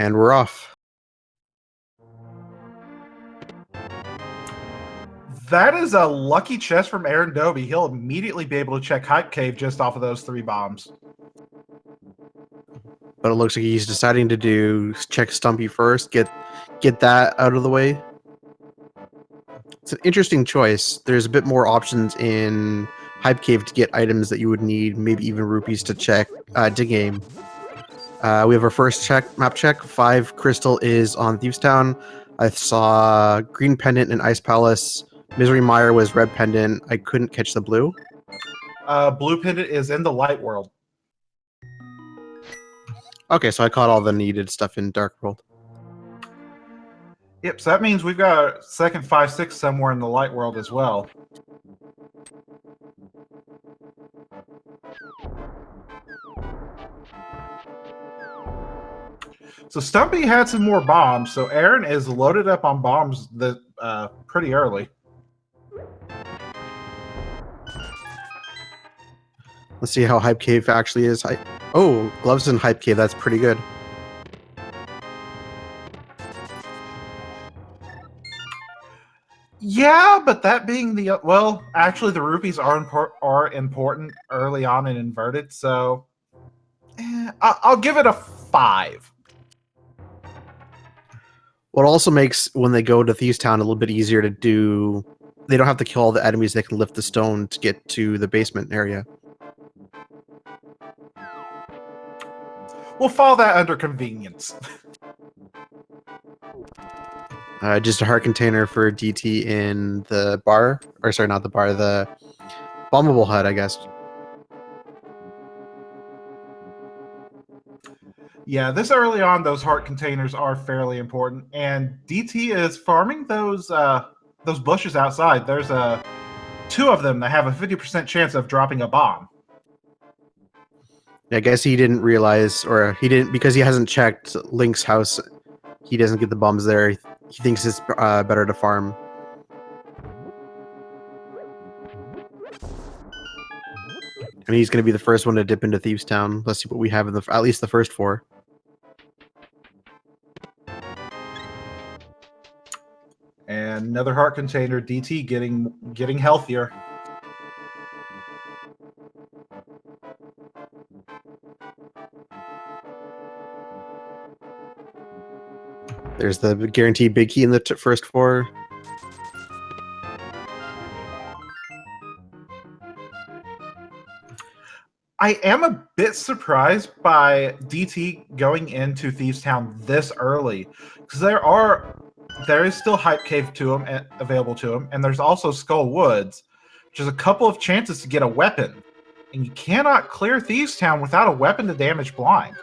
And we're off. That is a lucky chest from AaronDobbe. He'll immediately be able to check Hype Cave just off of those 3 bombs. But it looks like he's deciding to check Stumpy first, get that out of the way. It's an interesting choice. There's a bit more options in Hype Cave to get items that you would need, maybe even rupees to check Endgame. We have our first map check. 5 crystal is on Thieves Town. I saw green pendant in Ice Palace. Misery Mire was red pendant. I couldn't catch the blue. Blue pendant is in the light world. Okay, so I caught all the needed stuff in Dark World. Yep, so that means we've got a second 5-6 somewhere in the light world as well. So Stumpy had some more bombs, so Aaron is loaded up on bombs pretty early. Let's see how Hype Cave actually is. Oh, gloves in Hype Cave. That's pretty good. Yeah, but that being the actually the rupees are important early on in inverted, so I'll give it a 5. What also makes when they go to Thieves Town a little bit easier to do. They don't have to kill all the enemies. They can lift the stone to get to the basement area. We'll follow that under convenience. Just a heart container for DT in the bar. Or sorry, not the bar, the bombable hut, I guess. Yeah, this early on, those heart containers are fairly important. And DT is farming those bushes outside. There's 2 of them that have a 50% chance of dropping a bomb. I guess he didn't realize, or he didn't, because he hasn't checked Link's house. He doesn't get the bombs there. He thinks it's better to farm. And he's going to be the first one to dip into Thieves Town. Let's see what we have in at least the first 4. And another heart container, DT getting healthier. There's the guaranteed big key in the first 4. I am a bit surprised by DT going into Thieves Town this early, because there is still Hype Cave available to him, and there's also Skull Woods, which is a couple of chances to get a weapon, and you cannot clear Thieves Town without a weapon to damage blind.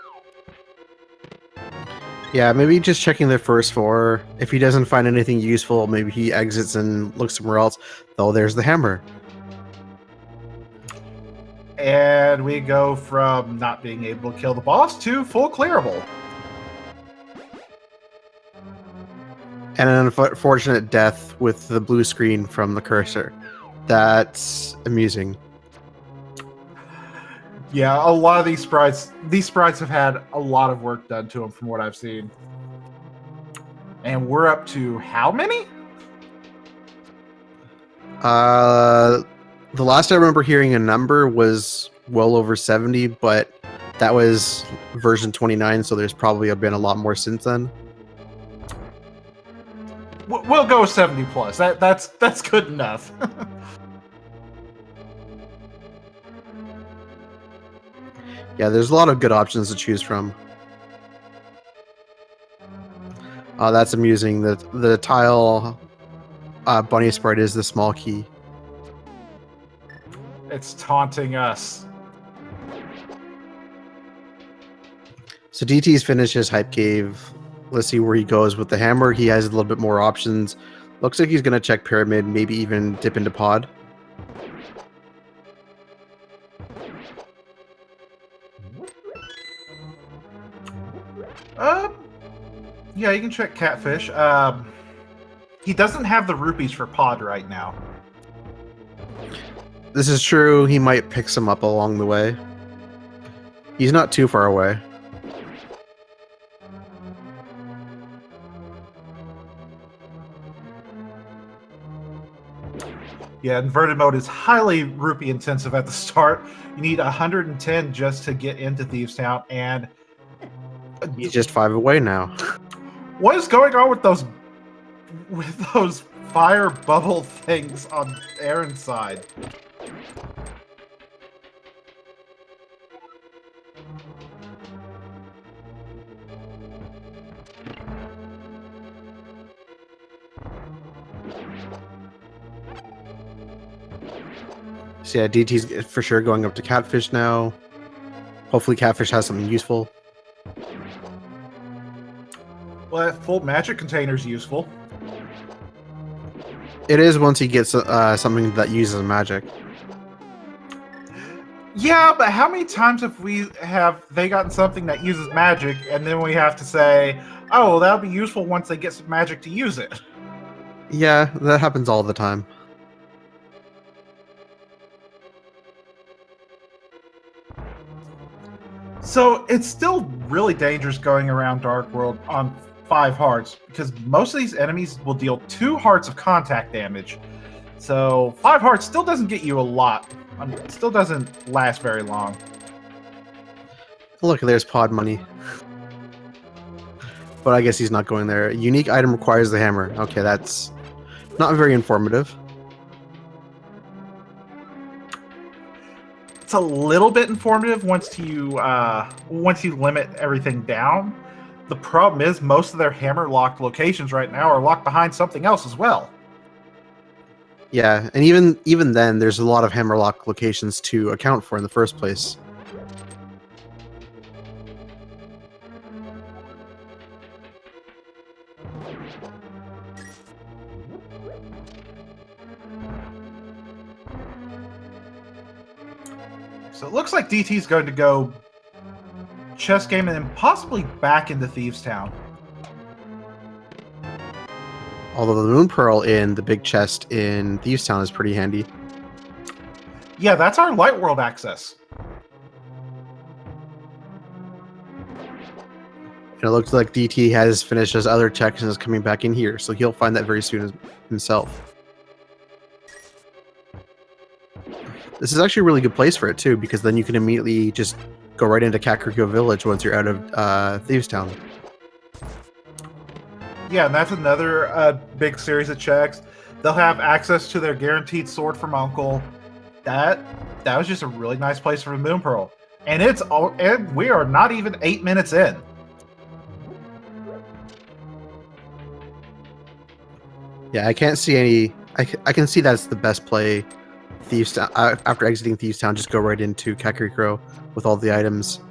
Yeah, maybe just checking the first 4. If he doesn't find anything useful, maybe he exits and looks somewhere else. Though there's the hammer. And we go from not being able to kill the boss to full clearable. And an unfortunate death with the blue screen from the cursor. That's amusing. Yeah, a lot of these sprites have had a lot of work done to them from what I've seen. And we're up to how many? The last I remember hearing a number was well over 70, but that was version 29, so there's probably been a lot more since then. We'll go 70 plus. That's good enough. Yeah, there's a lot of good options to choose from. That's amusing. The tile bunny sprite is the small key. It's taunting us. So DT's finished his Hype Cave. Let's see where he goes with the hammer. He has a little bit more options. Looks like he's going to check Pyramid, maybe even dip into Pod. Yeah, you can check Catfish. He doesn't have the rupees for Pod right now. This is true. He might pick some up along the way. He's not too far away. Yeah, inverted mode is highly rupee intensive at the start. You need 110 just to get into Thieves Town, and He's just 5 away now. what is going on with those fire bubble things on Aaron's side? So yeah, DT's for sure going up to Catfish now. Hopefully Catfish has something useful. Well, that full magic container is useful. It is once he gets something that uses magic. Yeah, but how many times have they gotten something that uses magic, and then we have to say, "Oh, well, that'll be useful once they get some magic to use it." Yeah, that happens all the time. So it's still really dangerous going around Dark World on 5 hearts, because most of these enemies will deal 2 hearts of contact damage. So 5 hearts still doesn't get you a lot. It still doesn't last very long. Look, there's pod money. But I guess he's not going there. Unique item requires the hammer. Okay, that's not very informative. It's a little bit informative once you limit everything down. The problem is most of their hammer locked locations right now are locked behind something else as well. Yeah, and even then, there's a lot of hammerlock locations to account for in the first place. So it looks like DT's going to go chess game and then possibly back into Thieves Town. Although the Moon Pearl in the big chest in Thieves Town is pretty handy. Yeah, that's our Light World access. And it looks like DT has finished his other checks and is coming back in here, so he'll find that very soon himself. This is actually a really good place for it too, because then you can immediately just go right into Kakariko Village once you're out of Thieves Town. Yeah, and that's another big series of checks. They'll have access to their guaranteed sword from Uncle. That was just a really nice place for the Moon Pearl, and we are not even 8 minutes in. Yeah, I can't see any. I can see that's the best play. Thieves Town, after exiting Thieves Town, just go right into Kakariko with all the items.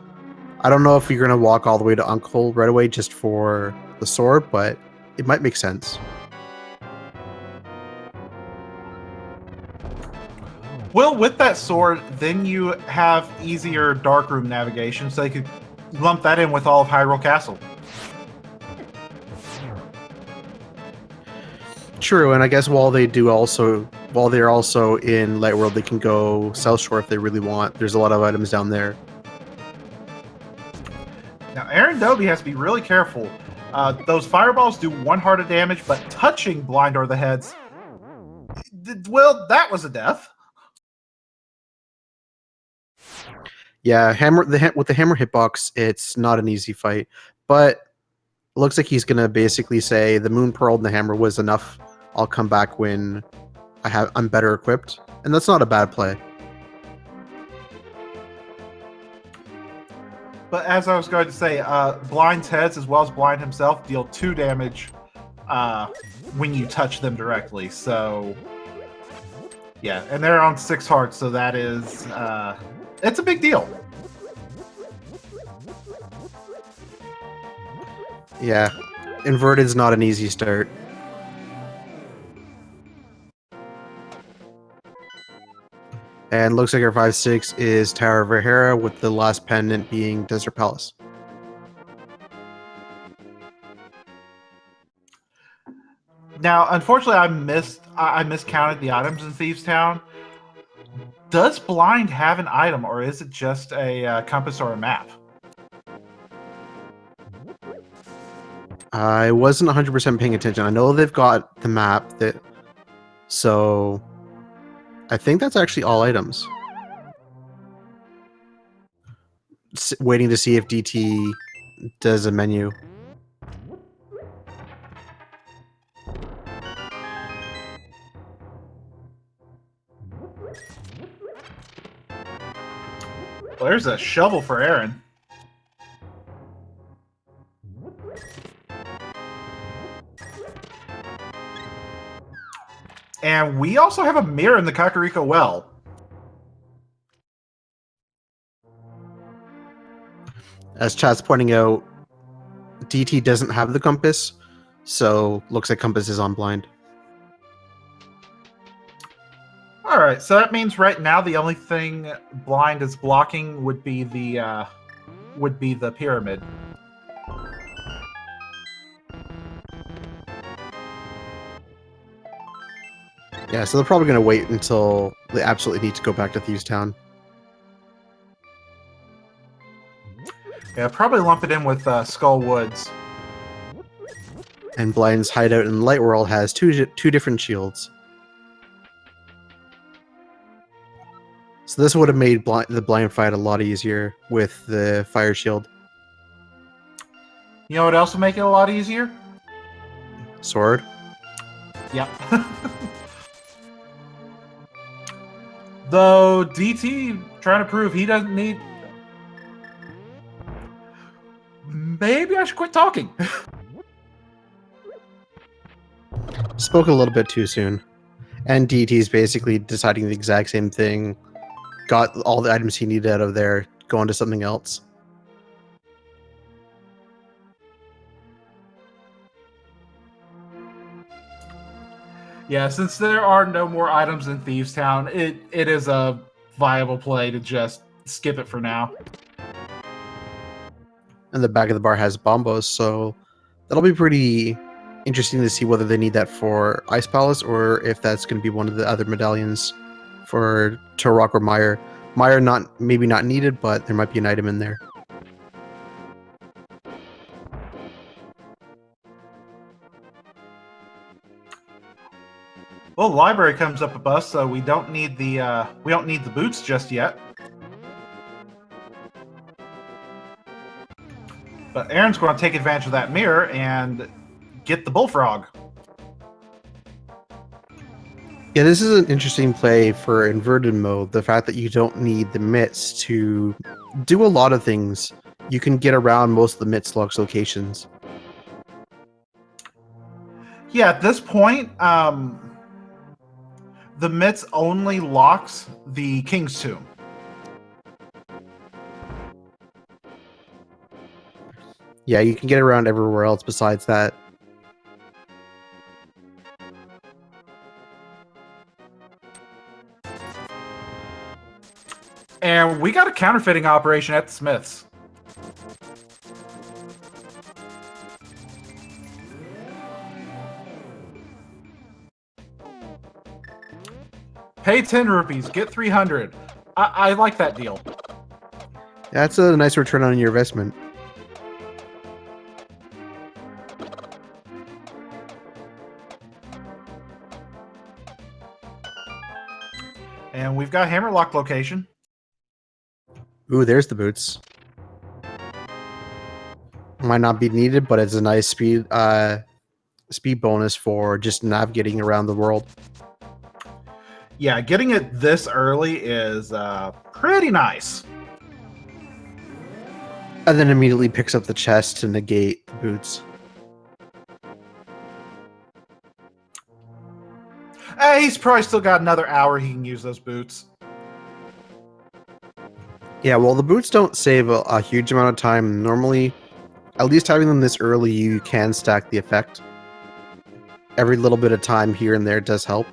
I don't know if you're gonna walk all the way to Uncle right away just for the sword, but it might make sense. Well, with that sword, then you have easier darkroom navigation, so you could lump that in with all of Hyrule Castle. True, and I guess while they're also in Light World, they can go South Shore if they really want. There's a lot of items down there. Now, AaronDobbe has to be really careful. Those fireballs do 1 heart of damage, but touching Blind or the heads, well, that was a death. Yeah, with the hammer hitbox, it's not an easy fight, but it looks like he's gonna basically say the Moon Pearl and the hammer was enough. I'll come back when I'm better equipped, and that's not a bad play. But as I was going to say, Blind's heads as well as Blind himself deal 2 damage when you touch them directly. So, yeah, and they're on 6 hearts, so that is it's a big deal. Yeah, Inverted's not an easy start. And looks like our 5-6 is Tower of Rahara, with the last pendant being Desert Palace. Now, unfortunately, I miscounted the items in Thieves Town. Does Blind have an item, or is it just a compass or a map? I wasn't 100% paying attention. I know they've got the map, so I think that's actually all items. Waiting to see if DT does a menu. Well, there's a shovel for Aaron. And we also have a mirror in the Kakariko Well. As chat's pointing out, DT doesn't have the compass, so looks like compass is on blind. All right, so that means right now the only thing blind is blocking would be the pyramid. Yeah, so they're probably going to wait until they absolutely need to go back to Thieves Town. Yeah, probably lump it in with Skull Woods. And Blind's hideout in Light World has two different shields. So this would have made the blind fight a lot easier with the fire shield. You know what else would make it a lot easier? Sword. Yep. Though DT trying to prove he doesn't need... Maybe I should quit talking. Spoke a little bit too soon. And DT's basically deciding the exact same thing. Got all the items he needed out of there, going to something else. Yeah, since there are no more items in Thieves Town, it is a viable play to just skip it for now. And the back of the bar has bombos, so that'll be pretty interesting to see whether they need that for Ice Palace or if that's going to be one of the other medallions for Turok or Meyer. Meyer maybe not needed, but there might be an item in there. Well, the library comes up a bus, so we don't need the boots just yet. But Aaron's going to take advantage of that mirror and get the bullfrog. Yeah, this is an interesting play for inverted mode. The fact that you don't need the mitts to do a lot of things. You can get around most of the mitts locations. Yeah, at this point, the mitts only locks the King's Tomb. Yeah, you can get around everywhere else besides that. And we got a counterfeiting operation at the Smiths. Pay 10 rupees, get 300. I like that deal. That's a nice return on your investment. And we've got Hammerlock location. Ooh, there's the boots. Might not be needed, but it's a nice speed bonus for just navigating around the world. Yeah, getting it this early is pretty nice. And then immediately picks up the chest to negate the boots. He's probably still got another hour he can use those boots. Yeah, well, the boots don't save a huge amount of time. Normally, at least having them this early, you can stack the effect. Every little bit of time here and there does help.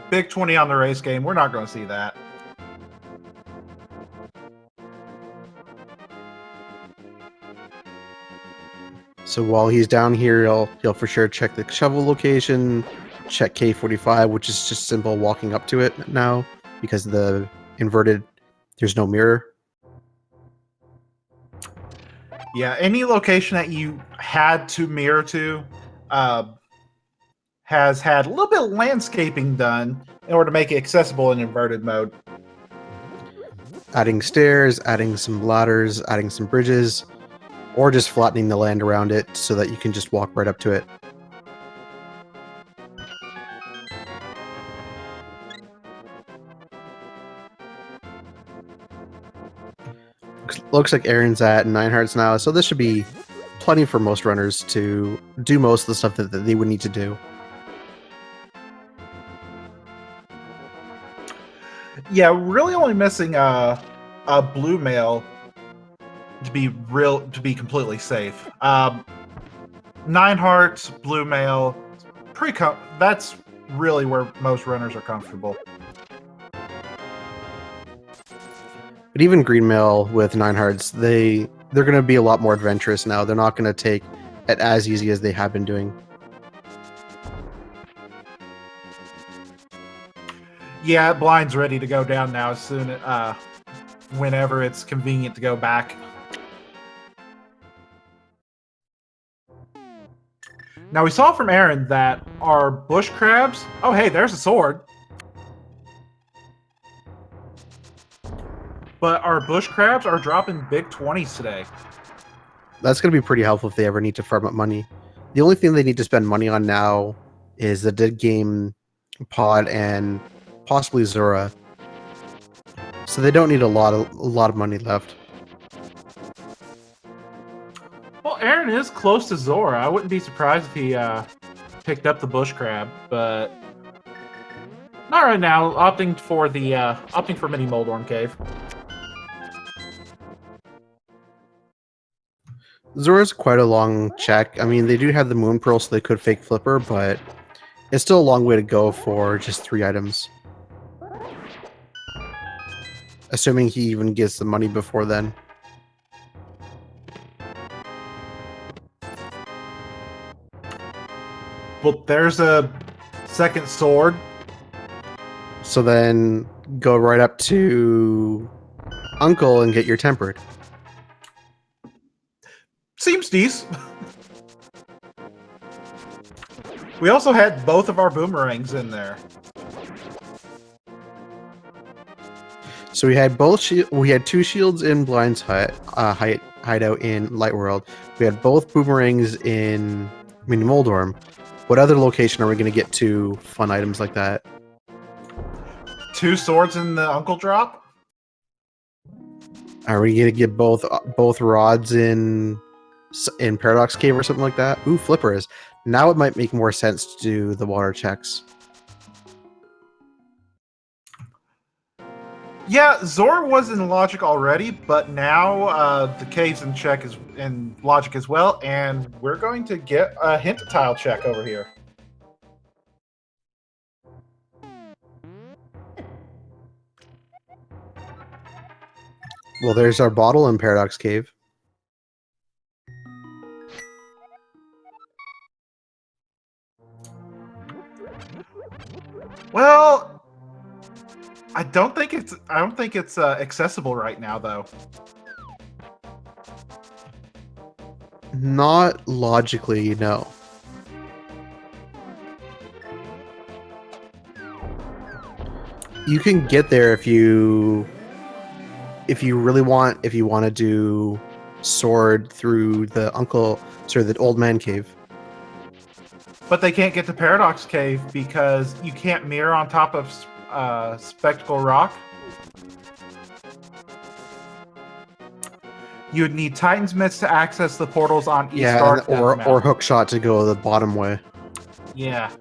Big 20 on the race game. We're not going to see that. So while he's down here, he'll for sure check the shovel location, check K45, which is just simple walking up to it now because the inverted, there's no mirror. Yeah, any location that you had to mirror to, has had a little bit of landscaping done in order to make it accessible in inverted mode. Adding stairs, adding some ladders, adding some bridges, or just flattening the land around it so that you can just walk right up to it. Looks like Aaron's at 9 hearts now, so this should be plenty for most runners to do most of the stuff that they would need to do. Yeah, really only missing a blue mail to be completely safe. 9 hearts, blue mail, that's really where most runners are comfortable. But even green mail with 9 hearts, they're going to be a lot more adventurous now. They're not going to take it as easy as they have been doing. Yeah, blind's ready to go down now as soon whenever it's convenient to go back. Now we saw from Aaron that our bush crabs. Oh, hey, there's a sword. But our bush crabs are dropping big 20s today. That's going to be pretty helpful if they ever need to farm up money. The only thing they need to spend money on now is the dead game pod and possibly Zora. So they don't need a lot of money left. Well, Aaron is close to Zora. I wouldn't be surprised if he picked up the bush crab, but not right now. Opting for Mini Moldorm Cave. Zora's quite a long check. I mean, they do have the Moon Pearl, so they could fake Flipper, but it's still a long way to go for just 3 items. Assuming he even gets the money before then. Well, there's a second sword. So then go right up to Uncle and get your tempered. Seems decent. We also had both of our boomerangs in there. So we had we had 2 shields in Blind's hideout in Light World. We had both boomerangs in Mini Moldorm. What other location are we going to get 2 fun items like that? 2 swords in the Uncle drop. Are we going to get both rods in Paradox Cave or something like that? Ooh, flippers. Now it might make more sense to do the water checks. Yeah, Zora was in logic already, but now the cave's in check is in logic as well, and we're going to get a hint tile check over here. Well, there's our bottle in Paradox Cave. Well, I don't think it's accessible right now, though. Not logically, no. You can get there if you want to do sword through the the old man cave. But they can't get to Paradox Cave because you can't mirror on top of Spectacle Rock. You would need Titan's Mitts to access the portals on East Dark or Hookshot to go the bottom way. Yeah.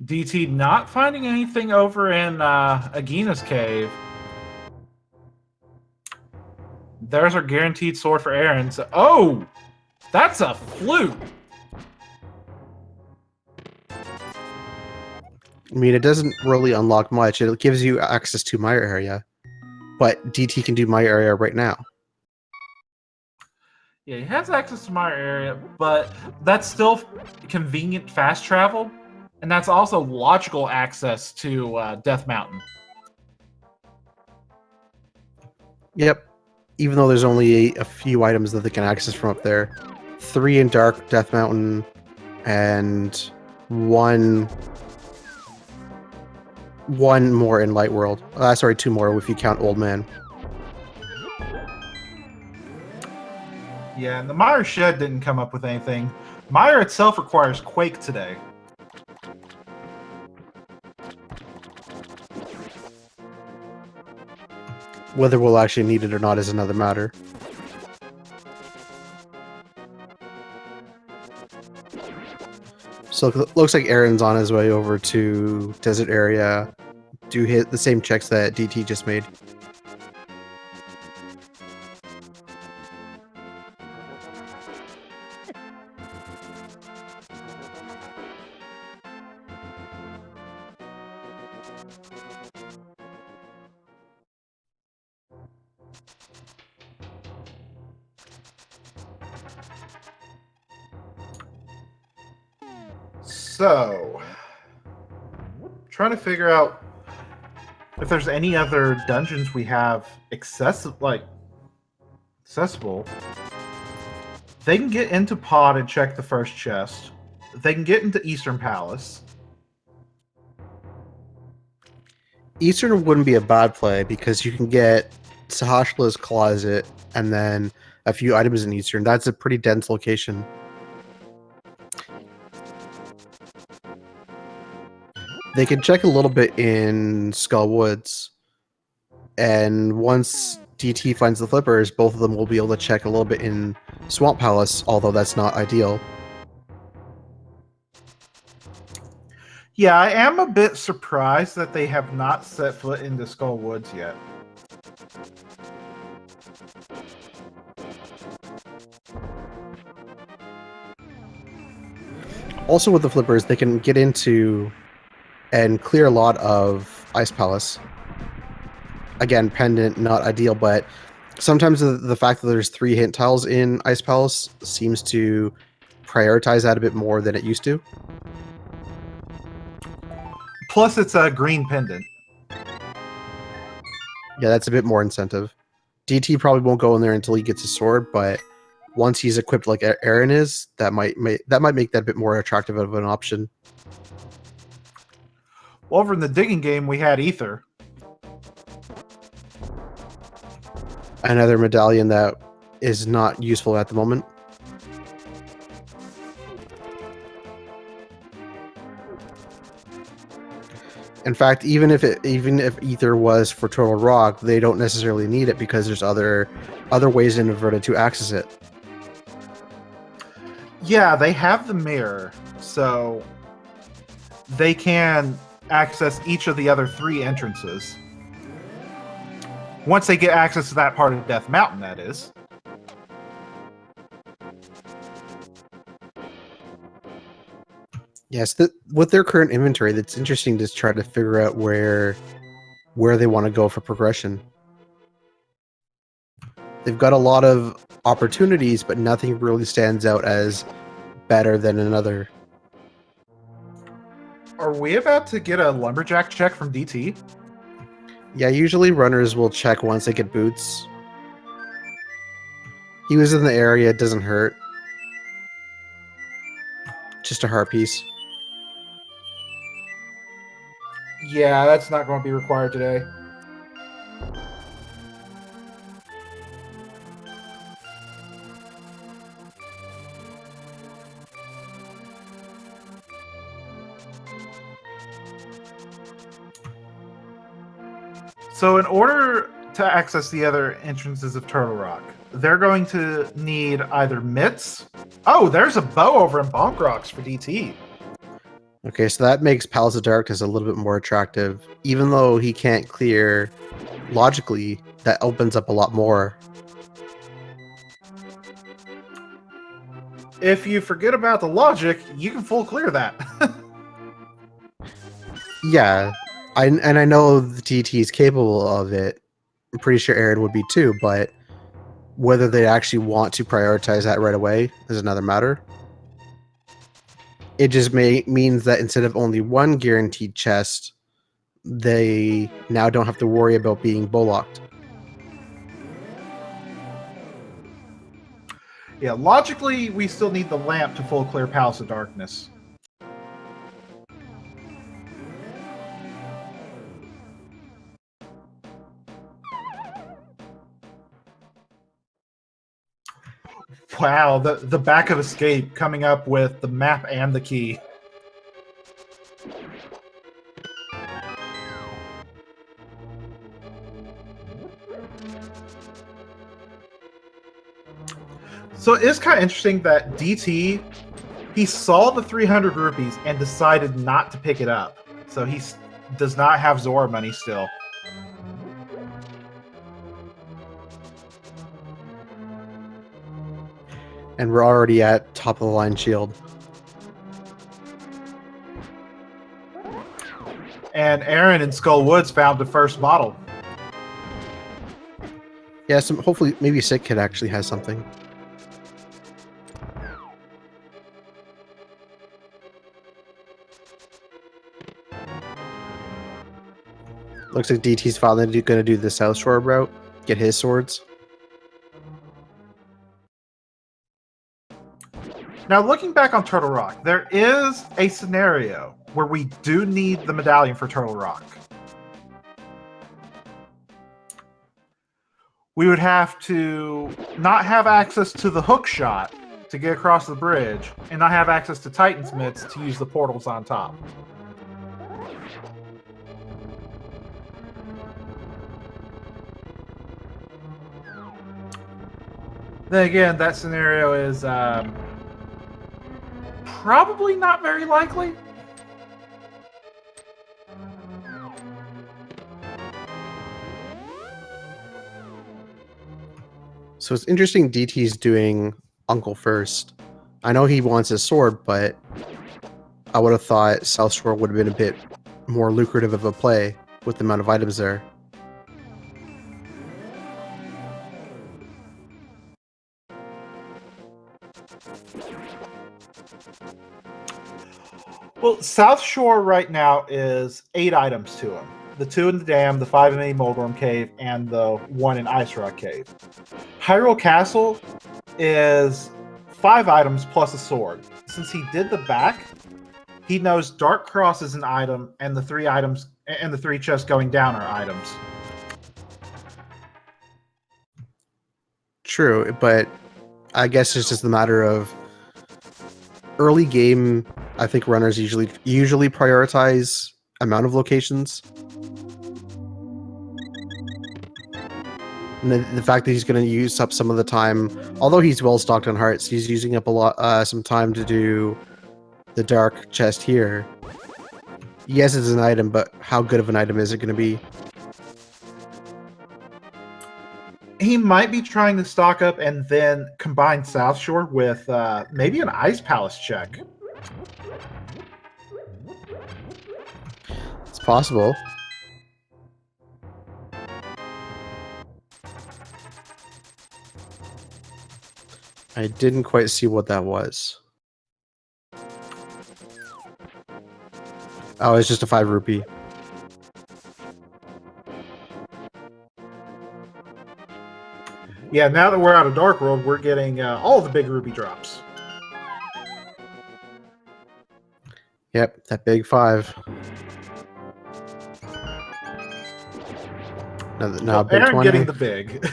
DT not finding anything over in Agina's cave. There's our guaranteed sword for Aaron. So, oh, that's a flute. I mean, it doesn't really unlock much. It gives you access to my area, but DT can do my area right now. Yeah, he has access to my area, but that's still convenient fast travel, and that's also logical access to Death Mountain. Yep. Even though there's only a few items that they can access from up there. 3 in Dark Death Mountain, and one more in Light World. Sorry, 2 more if you count Old Man. Yeah, and the Mire Shed didn't come up with anything. Mire itself requires Quake today. Whether we'll actually need it or not is another matter. So it looks like Aaron's on his way over to Desert Area to hit the same checks that DT just made. So, trying to figure out if there's any other dungeons we have accessible. They can get into Pod and check the first chest. They can get into Eastern Palace. Eastern wouldn't be a bad play because you can get Sahashla's Closet and then a few items in Eastern. That's a pretty dense location. They can check a little bit in Skull Woods, and once DT finds the flippers, both of them will be able to check a little bit in Swamp Palace, although that's not ideal. Yeah, I am a bit surprised that they have not set foot into Skull Woods yet. Also with the flippers, they can get into and clear a lot of Ice Palace. Again, pendant, not ideal, but sometimes the fact that there's 3 hint tiles in Ice Palace seems to prioritize that a bit more than it used to. Plus, it's a green pendant. Yeah, that's a bit more incentive. DT probably won't go in there until he gets his sword, but once he's equipped like Aaron is, that might make that a bit more attractive of an option. Well, over in the digging game, we had Ether. Another medallion that is not useful at the moment. In fact, even if Ether was for Turtle Rock, they don't necessarily need it because there's other ways in Inverted to access it. Yeah, they have the mirror, so they can access each of the other 3 entrances. Once they get access to that part of Death Mountain, that is. Yes, with their current inventory, that's interesting to try to figure out where they want to go for progression. They've got a lot of opportunities, but nothing really stands out as better than another. Are we about to get a lumberjack check from DT? Yeah, usually runners will check once they get boots. He was in the area, it doesn't hurt. Just a heart piece. Yeah, that's not going to be required today. So in order to access the other entrances of Turtle Rock, they're going to need either mitts. Oh, there's a bow over in Bonk Rocks for DT. Okay, so that makes Palace of Darkness a little bit more attractive. Even though he can't clear logically, that opens up a lot more. If you forget about the logic, you can full clear that. Yeah, I know the TT is capable of it. I'm pretty sure Aaron would be too, but whether they actually want to prioritize that right away is another matter. It just means that instead of only one guaranteed chest, they now don't have to worry about being bull-locked. Yeah, logically, we still need the lamp to full clear Palace of Darkness. Wow, the back of Escape coming up with the map and the key. So it is kind of interesting that DT, he saw the 300 rupees and decided not to pick it up. So he does not have Zora money still. And we're already at top of the line shield. And Aaron in Skull Woods found the first bottle. Yeah, hopefully maybe Sick Kid actually has something. Looks like DT's finally going to do the South Shore route, get his swords. Now, looking back on Turtle Rock, there is a scenario where we do need the medallion for Turtle Rock. We would have to not have access to the hook shot to get across the bridge, and not have access to Titan's Mitts to use the portals on top. Then again, that scenario is probably not very likely. So it's interesting DT's doing Uncle first. I know he wants his sword, but I would have thought South Shore would have been a bit more lucrative of a play with the amount of items there. Well, South Shore right now is 8 items to him. The 2 in the dam, the 5 in the Moldorm Cave, and the 1 in Ice Rock Cave. Hyrule Castle is 5 items plus a sword. Since he did the back, he knows Dark Cross is an item, and the 3 items and the 3 chests going down are items. True, but I guess it's just a matter of early game. I think runners usually prioritize amount of locations. And the fact that he's going to use up some of the time, although he's well stocked on hearts, he's using up a lot, some time to do the dark chest here. Yes, it's an item, but how good of an item is it going to be? He might be trying to stock up and then combine South Shore with maybe an Ice Palace check. It's possible. I didn't quite see what that was. Oh, it's just a 5 rupee. Yeah, now that we're out of Dark World, we're getting all the big rupee drops. Yep, that big 5. Now big Aaron 20. getting the big.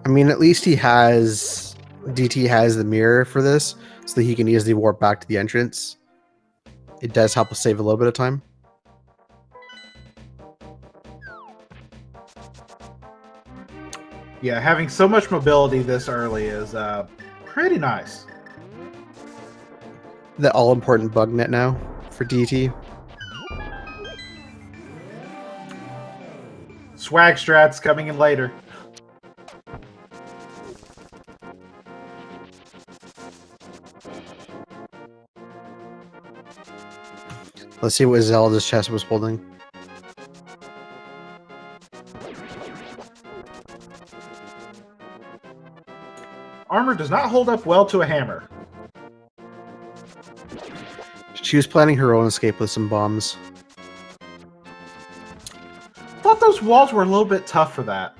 I mean, at least DT has the mirror for this, so that he can easily warp back to the entrance. It does help us save a little bit of time. Yeah, having so much mobility this early is pretty nice. The all-important bug net now for DT. Swag strats coming in later. Let's see what Zelda's chest was holding. Armor does not hold up well to a hammer. She was planning her own escape with some bombs. Thought those walls were a little bit tough for that.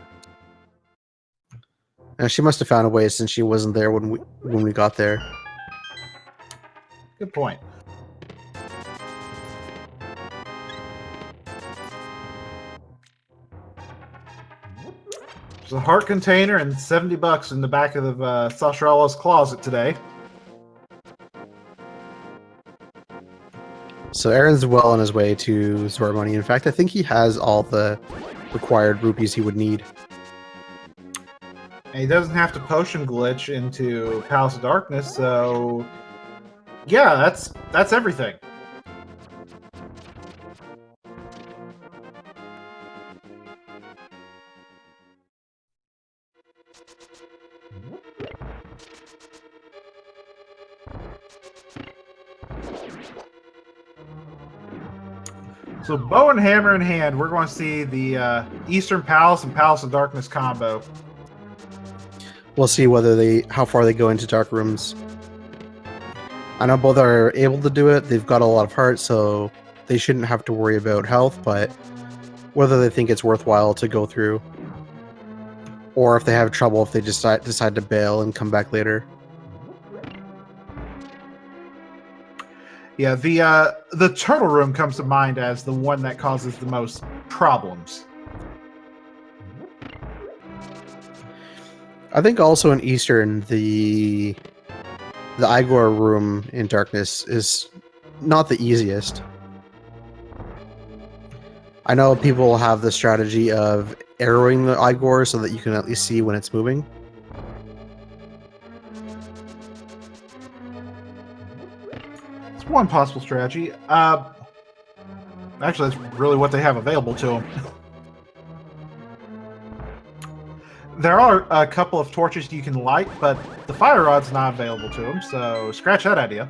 And she must have found a way since she wasn't there when we got there. Good point. There's a heart container and $70 in the back of Sasharella's closet today. So Aaron's well on his way to Zora money. In fact, I think he has all the required rupees he would need. And he doesn't have to potion glitch into Palace of Darkness, so yeah, that's everything. So bow and hammer in hand, we're going to see the Eastern Palace and Palace of Darkness combo. We'll see how far they go into dark rooms. I know both are able to do it. They've got a lot of heart, so they shouldn't have to worry about health, but whether they think it's worthwhile to go through, or if they have trouble if they decide to bail and come back later. Yeah, the turtle room comes to mind as the one that causes the most problems. I think also in Eastern, the Igor room in darkness is not the easiest. I know people have the strategy of arrowing the Igor so that you can at least see when it's moving. It's one possible strategy. Actually, that's really what they have available to them. There are a couple of torches you can light, but the fire rod's not available to them, so scratch that idea.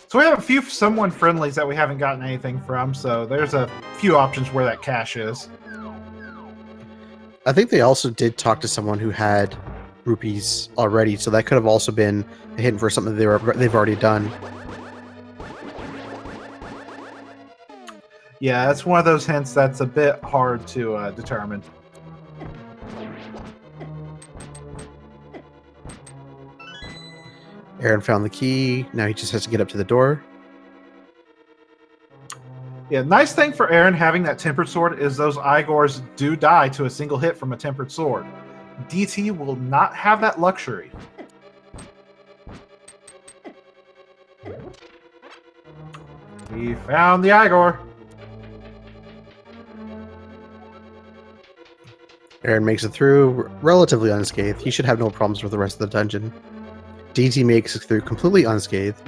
So we have a few someone friendlies that we haven't gotten anything from, so there's a few options where that cache is. I think they also did talk to someone who had rupees already, so that could have also been a hint for something they've already done. Yeah, that's one of those hints that's a bit hard to determine. Aaron found the key. Now he just has to get up to the door. Yeah, nice thing for Aaron having that tempered sword is those Igors do die to a single hit from a tempered sword. DT will not have that luxury. We found the Igor. Aaron makes it through relatively unscathed. He should have no problems with the rest of the dungeon. DT makes it through completely unscathed.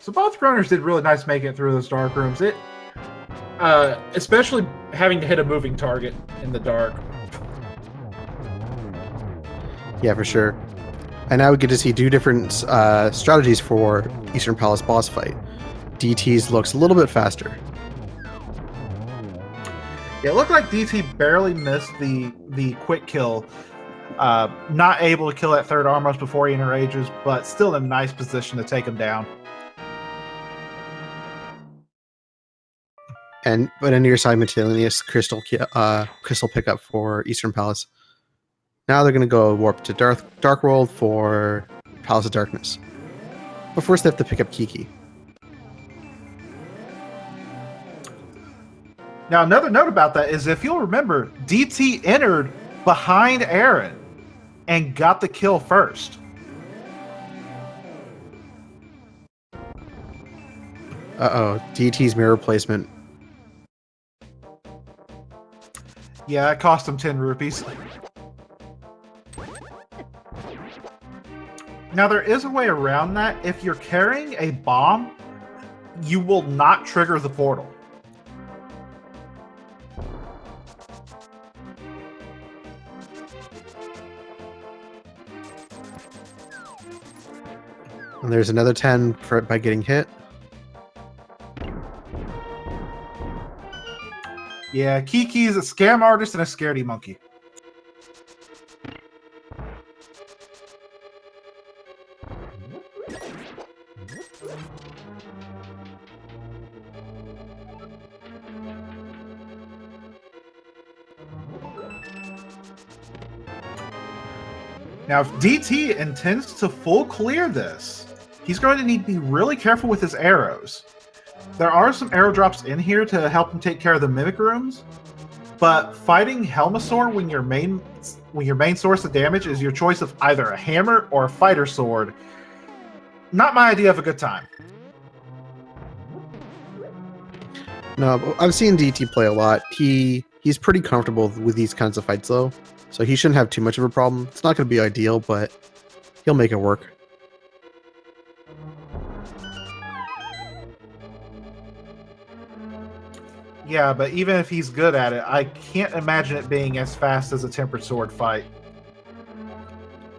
So both runners did really nice making it through those dark rooms. Especially having to hit a moving target in the dark. Yeah, for sure. And now we get to see two different strategies for Eastern Palace boss fight. DT's looks a little bit faster. Yeah, it looked like DT barely missed the quick kill. Not able to kill that third Armos before he interages, but still in a nice position to take him down. But a near simultaneous crystal pickup for Eastern Palace. Now they're going to go warp to Dark World for Palace of Darkness. But first they have to pick up Kiki. Now another note about that is if you'll remember, DT entered behind Aaron and got the kill first. Uh-oh, DT's mirror placement. Yeah, it cost him 10 rupees. Now, there is a way around that. If you're carrying a bomb, you will not trigger the portal. And there's another 10 for by getting hit. Yeah, Kiki is a scam artist and a scaredy monkey. Now, if DT intends to full clear this, he's going to need to be really careful with his arrows. There are some arrow drops in here to help him take care of the mimic rooms, but fighting Helmasaur when your main source of damage is your choice of either a hammer or a fighter sword, not my idea of a good time. No, I've seen DT play a lot. He's pretty comfortable with these kinds of fights though, so he shouldn't have too much of a problem. It's not going to be ideal, but he'll make it work. Yeah, but even if he's good at it, I can't imagine it being as fast as a tempered sword fight.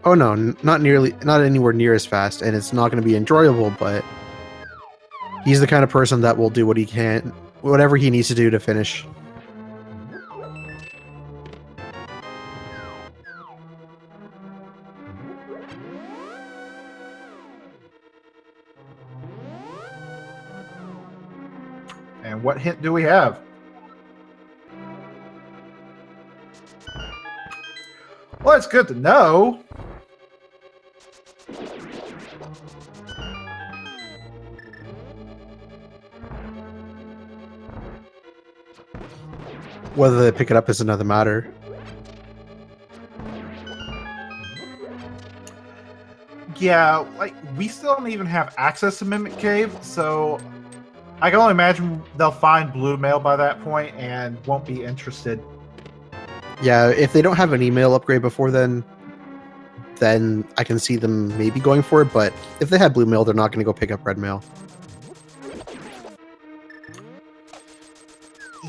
Oh no, not anywhere near as fast, and it's not going to be enjoyable, but he's the kind of person that will do what he can, whatever he needs to do to finish. And what hint do we have? Well, it's good to know. Whether they pick it up is another matter. Yeah, like, we still don't even have access to Mimic Cave, so I can only imagine they'll find Blue Mail by that point and won't be interested. Yeah, if they don't have an email upgrade before then I can see them maybe going for it, but if they had blue mail, they're not going to go pick up red mail.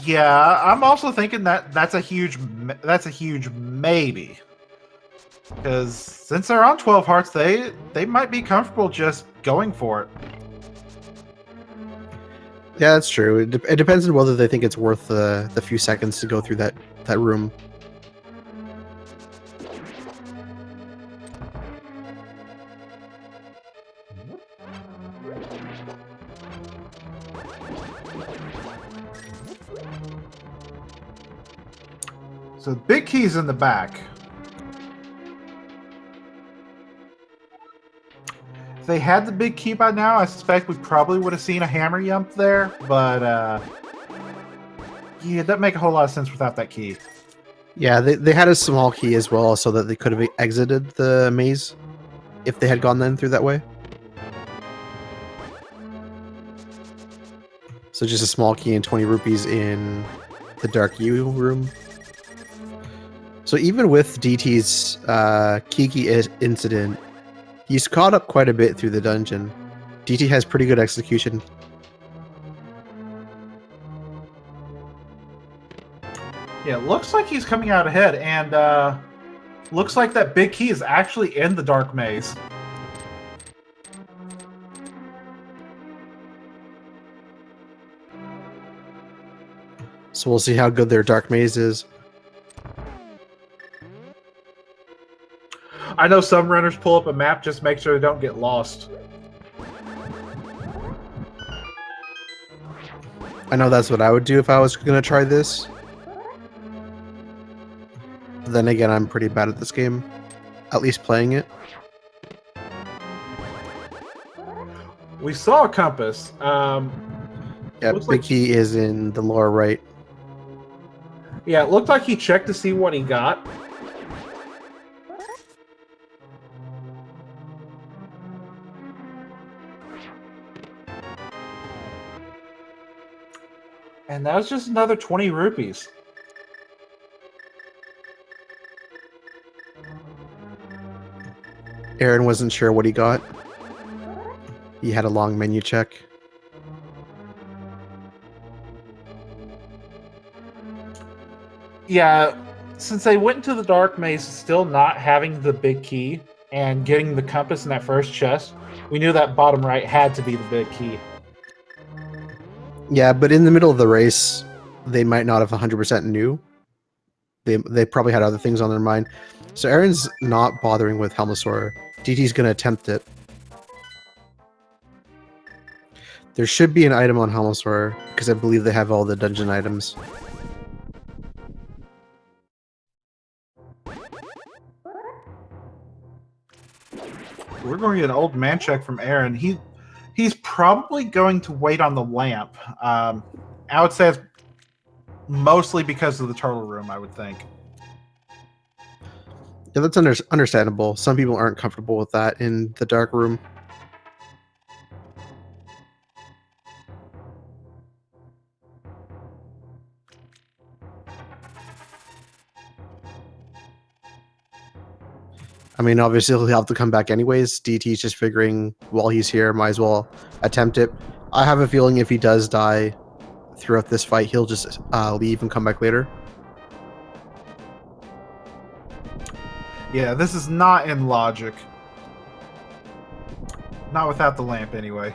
Yeah, I'm also thinking that that's a huge maybe. Because since they're on 12 hearts, they might be comfortable just going for it. Yeah, that's true. It depends on whether they think it's worth the few seconds to go through that room. So the big key's in the back. If they had the big key by now, I suspect we probably would have seen a hammer yump there, but yeah, it doesn't make a whole lot of sense without that key. Yeah, they had a small key as well, so that they could have exited the maze if they had gone then through that way. So just a small key and 20 rupees in the Dark U room. So even with DT's Kiki incident, he's caught up quite a bit through the dungeon. DT has pretty good execution. Yeah, it looks like he's coming out ahead, and looks like that big key is actually in the dark maze. So we'll see how good their dark maze is. I know some runners pull up a map just to make sure they don't get lost. I know that's what I would do if I was going to try this. But then again, I'm pretty bad at this game. At least playing it. We saw a compass. Yeah, Looks big like- key is in the lower right. Yeah, it looked like he checked to see what he got. And that was just another 20 rupees. Aaron wasn't sure what he got. He had a long menu check. Yeah, since they went into the dark maze still not having the big key and getting the compass in that first chest, we knew that bottom right had to be the big key. Yeah, but in the middle of the race, they might not have 100% knew. They probably had other things on their mind. So Aaron's not bothering with Helmosaur. DT's going to attempt it. There should be an item on Helmosaur, because I believe they have all the dungeon items. We're going to get an old man check from Aaron. He's probably going to wait on the lamp. I would say it's mostly because of the turtle room, I would think. Yeah, that's understandable. Some people aren't comfortable with that in the dark room. I mean, obviously he'll have to come back anyways. DT's just figuring while he's here, might as well attempt it. I have a feeling if he does die throughout this fight, he'll just leave and come back later. Yeah, this is not in logic. Not without the lamp, anyway.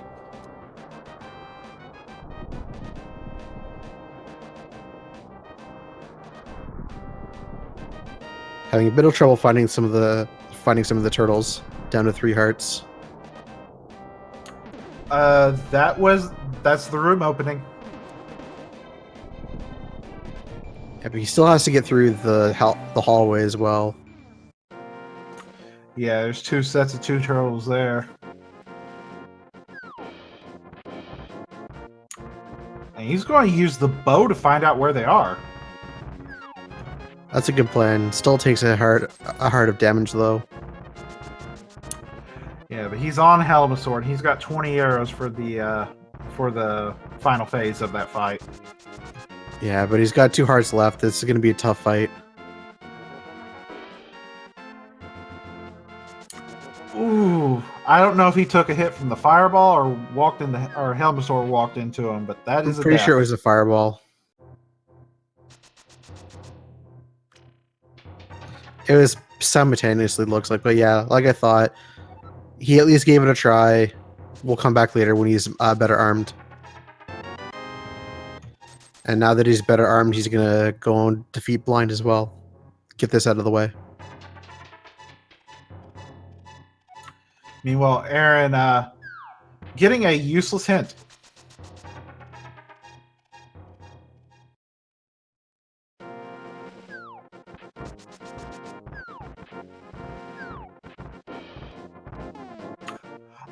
Having a bit of trouble finding some of the turtles. Down to 3 hearts. That's the room opening. Yeah, but he still has to get through the hallway as well. Yeah, there's 2 sets of 2 turtles there. And he's going to use the bow to find out where they are. That's a good plan. Still takes a heart of damage though. Yeah, but he's on Helmosaur, and he's got 20 arrows for the final phase of that fight. Yeah, but he's got 2 hearts left. This is going to be a tough fight. Ooh, I don't know if he took a hit from the fireball or Helmosaur walked into him, but that is I'm pretty sure it was a fireball. It was simultaneously, looks like, but yeah, like I thought, he at least gave it a try. We'll come back later when he's better armed. And now that he's better armed, he's gonna go and defeat Blind as well. Get this out of the way. Meanwhile, Aaron getting a useless hint.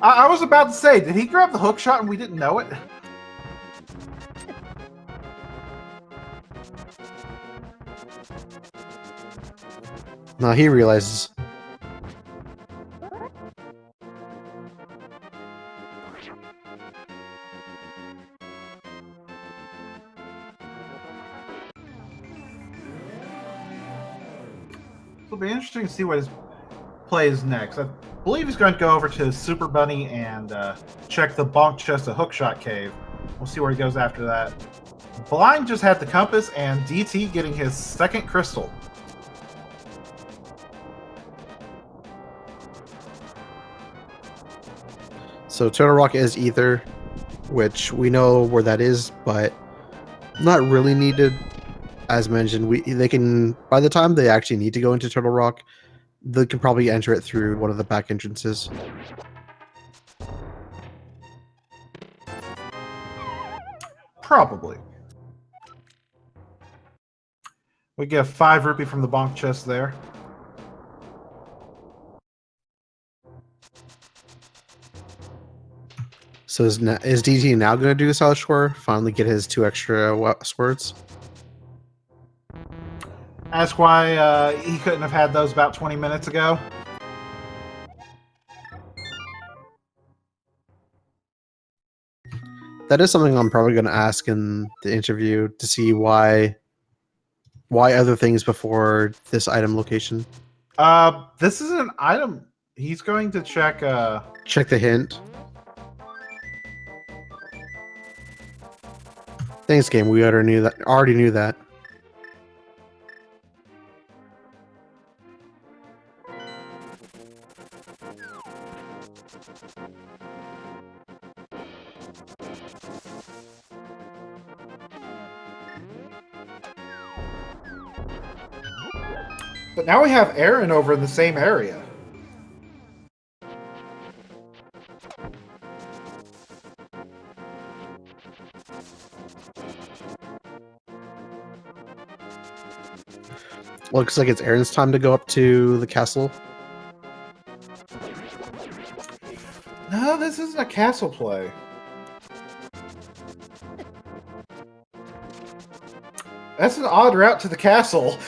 I was about to say, did he grab the hook shot and we didn't know it? No, he realizes. It'll be interesting to see what his play is next. I believe he's going to go over to Super Bunny and check the bonk chest of Hookshot Cave. We'll see where he goes after that. Blind just had the compass, and DT getting his 2nd crystal. So Turtle Rock is Ether, which we know where that is, but not really needed. As mentioned, they can, by the time they actually need to go into Turtle Rock, they can probably enter it through one of the back entrances. Probably. We get 5 rupee from the bonk chest there. So is DT now going to do the South Shore? Finally get his 2 extra swords? Ask why he couldn't have had those about 20 minutes ago. That is something I'm probably going to ask in the interview to see why other things before this item location. This is an item He's going to check. Check the hint. Thanks, game. We already knew that. Already knew that. But now we have Aaron over in the same area. Looks like it's Aaron's time to go up to the castle. No, this isn't a castle play. That's an odd route to the castle.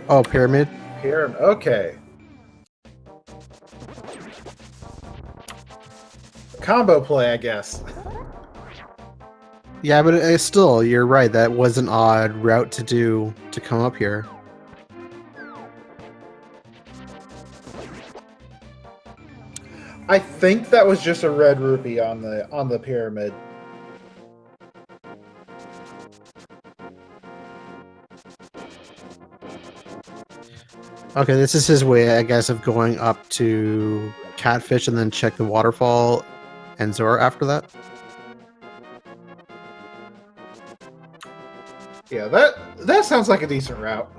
Oh, pyramid. Pyramid. Okay. Combo play, I guess. Yeah, but still, you're right. That was an odd route to do to come up here. I think that was just a red rupee on the pyramid. Okay, this is his way, I guess, of going up to Catfish and then check the waterfall and Zora after that. Yeah, that sounds like a decent route.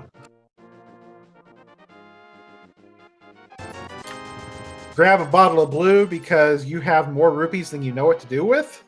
Grab a bottle of blue because you have more rupees than you know what to do with.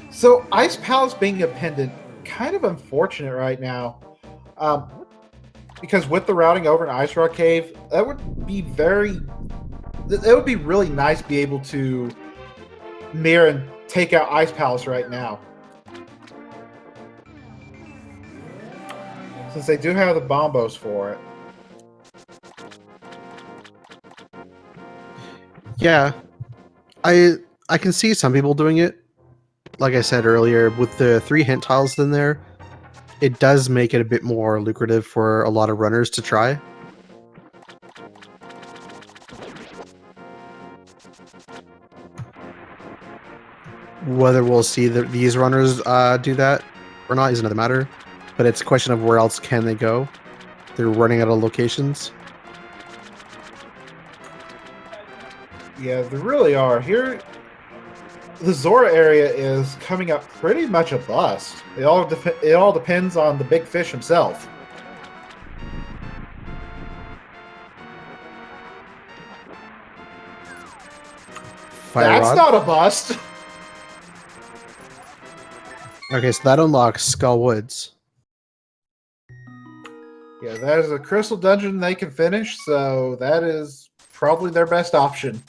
So Ice Palace being a pendant, kind of unfortunate right now. Because with the routing over an Ice Rock Cave, that would be it would be really nice to be able to mirror and take out Ice Palace right now. Since they do have the bombos for it. Yeah, I can see some people doing it. Like I said earlier, with the 3 hint tiles in there, it does make it a bit more lucrative for a lot of runners to try. Whether we'll see these runners do that or not is another matter, but it's a question of where else can they go. They're running out of locations. Yeah, they really are. Here, the Zora area is coming up pretty much a bust. It all depends on the big fish himself. That's not a bust. Okay, so that unlocks Skull Woods. Yeah, that is a crystal dungeon they can finish, so that is probably their best option.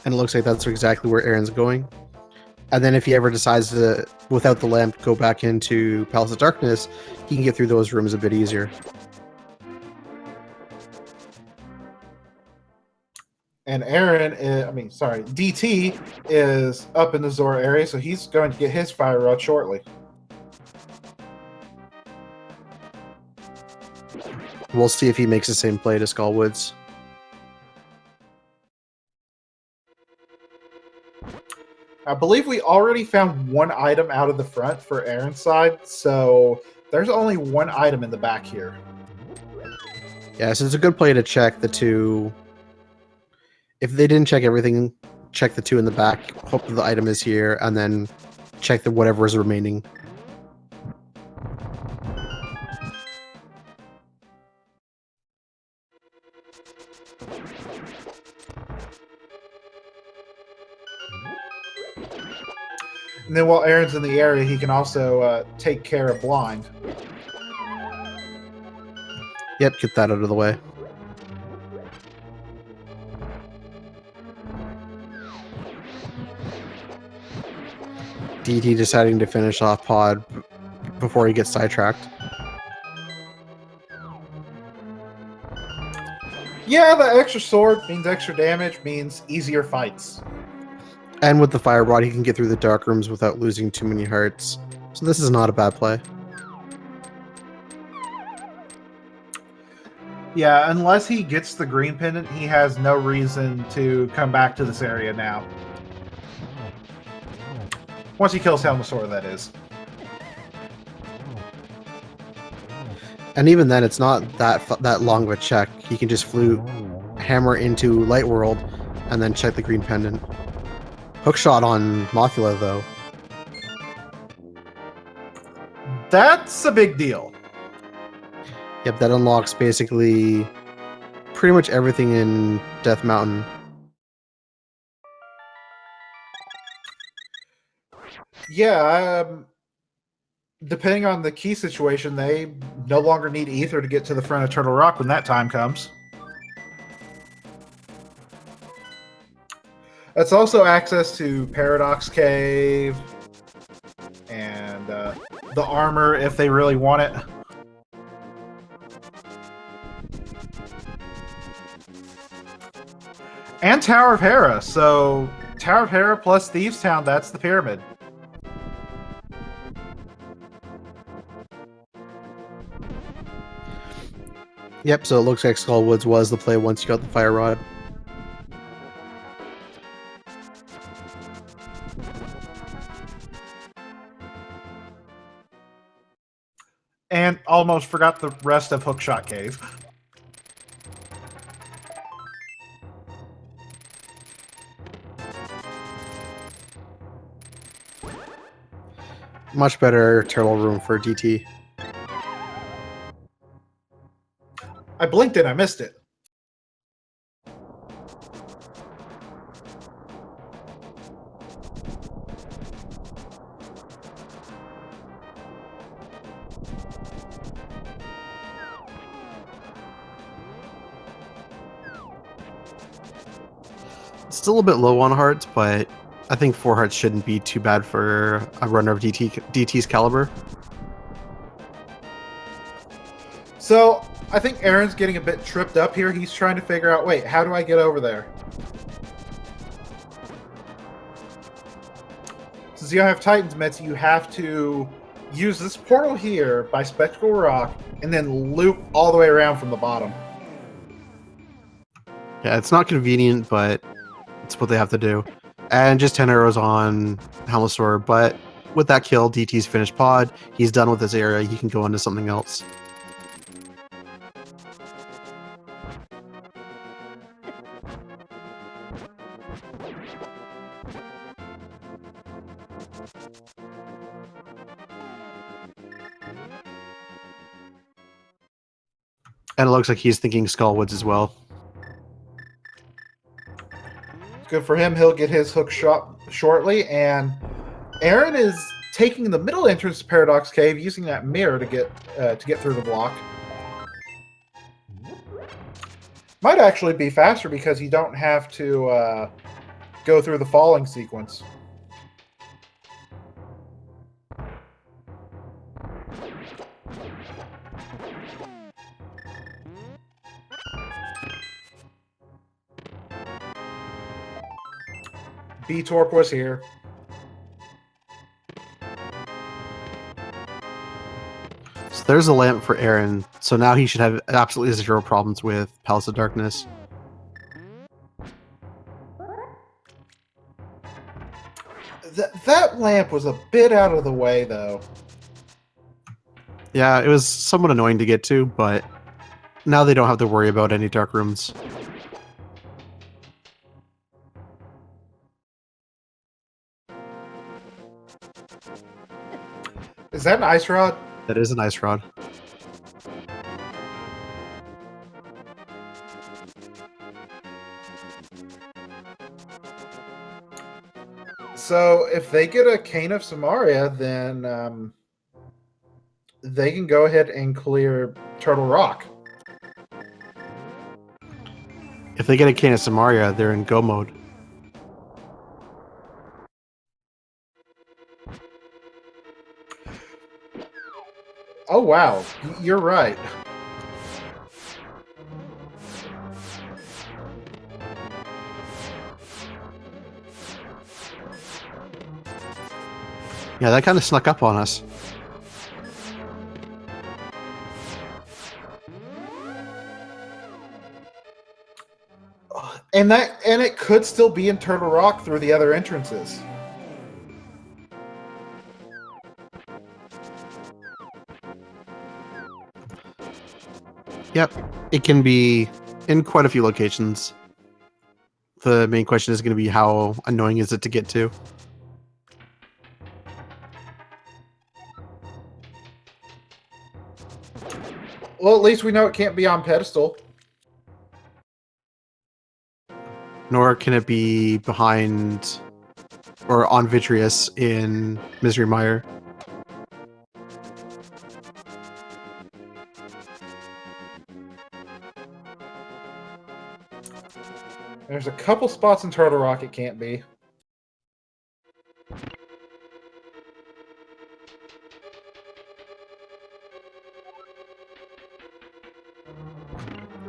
And it looks like that's exactly where Aaron's going. And then if he ever decides to, without the lamp, go back into Palace of Darkness, he can get through those rooms a bit easier. And DT is up in the Zora area, so he's going to get his fire rod shortly. We'll see if he makes the same play to Skull Woods. I believe we already found one item out of the front for Aaron's side, so there's only one item in the back here. Yeah, so it's a good play to check the 2. If they didn't check everything, check the 2 in the back, hope the item is here, and then check the whatever is remaining. And then while Aaron's in the area, he can also take care of Blind. Yep, get that out of the way. DT deciding to finish off Pod before he gets sidetracked. Yeah, the extra sword means extra damage, means easier fights. And with the fire rod, he can get through the dark rooms without losing too many hearts. So this is not a bad play. Yeah, unless he gets the green pendant, he has no reason to come back to this area now. Once he kills Helmasaur, that is. And even then, it's not that long of a check. He can just hammer into Light World and then check the green pendant. Hookshot on Mothula, though. That's a big deal. Yep, that unlocks basically pretty much everything in Death Mountain. Yeah, depending on the key situation, they no longer need Ether to get to the front of Turtle Rock when that time comes. That's also access to Paradox Cave and the armor if they really want it. And Tower of Hera. So Tower of Hera plus Thieves Town, that's the pyramid. Yep, so it looks like Skullwoods was the play once you got the fire rod. And almost forgot the rest of Hookshot Cave. Much better turtle room for DT. I blinked and I missed it. Still a bit low on hearts, but I think 4 hearts shouldn't be too bad for a runner of DT's caliber. So I think Aaron's getting a bit tripped up here. He's trying to figure out, wait, how do I get over there? Since you don't have Titan's Mitts, you have to use this portal here by Spectacle Rock and then loop all the way around from the bottom. Yeah, it's not convenient, but it's what they have to do. And just 10 arrows on Helmasaur, but with that kill, DT's finished Pod. He's done with this area. He can go into something else. And it looks like he's thinking Skullwoods as well. Good for him. He'll get his hook shot shortly. And Aaron is taking the middle entrance to Paradox Cave, using that mirror to get through the block. Might actually be faster because you don't have to go through the falling sequence. B-Torp was here. So there's a lamp for Aaron. So now he should have absolutely 0 problems with Palace of Darkness. That lamp was a bit out of the way, though. Yeah, it was somewhat annoying to get to, but now they don't have to worry about any dark rooms. Is that an ice rod? That is an ice rod. So if they get a Cane of Samaria, then they can go ahead and clear Turtle Rock. If they get a Cane of Samaria, they're in go mode. wow. You're right. Yeah, that kind of snuck up on us. And it could still be in Turtle Rock through the other entrances. Yep, it can be in quite a few locations. The main question is going to be how annoying is it to get to? Well, at least we know it can't be on pedestal. Nor can it be behind or on Vitreous in Misery Mire. There's a couple spots in Turtle Rock it can't be.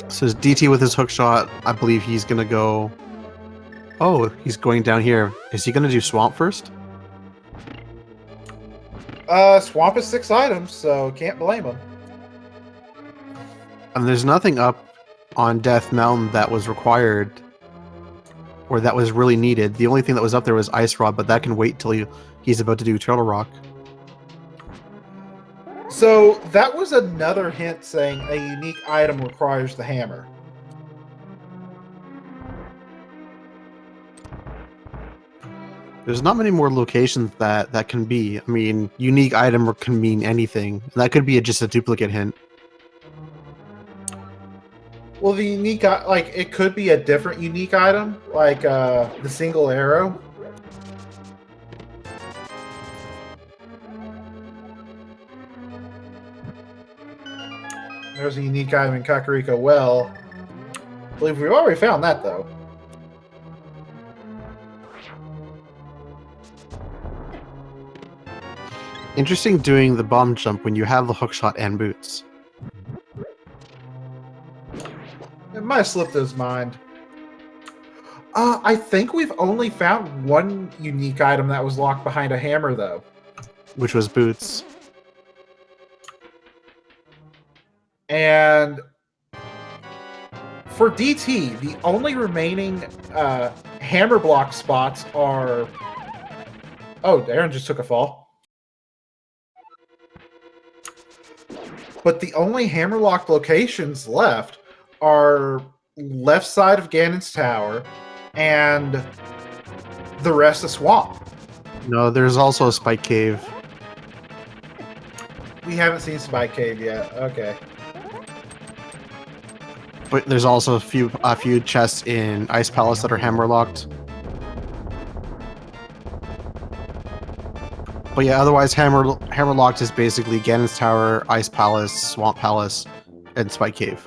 So DT with his hook shot, I believe he's going to go... Oh, he's going down here. Is he going to do Swamp first? Swamp is 6 items, so can't blame him. And there's nothing up on Death Mountain that was required or that was really needed. The only thing that was up there was Ice Rod, but that can wait till he's about to do Turtle Rock. So that was another hint saying a unique item requires the hammer. There's not many more locations that can be. I mean, unique item can mean anything. That could be just a duplicate hint. Well, the unique, like, it could be a different unique item, like the single arrow. There's a unique item in Kakariko Well. I believe we've already found that, though. Interesting doing the bomb jump when you have the hookshot and boots. It might have slipped his mind. I think we've only found one unique item that was locked behind a hammer, though. Which was boots. And for DT, the only remaining hammer block spots are... Oh, Aaron just took a fall. But the only hammer-locked locations left are left side of Ganon's Tower and the rest of Swamp. No, there's also a Spike Cave. We haven't seen Spike Cave yet. Okay. But there's also a few chests in Ice Palace that are hammer-locked. But yeah, otherwise hammer-locked is basically Ganon's Tower, Ice Palace, Swamp Palace, and Spike Cave.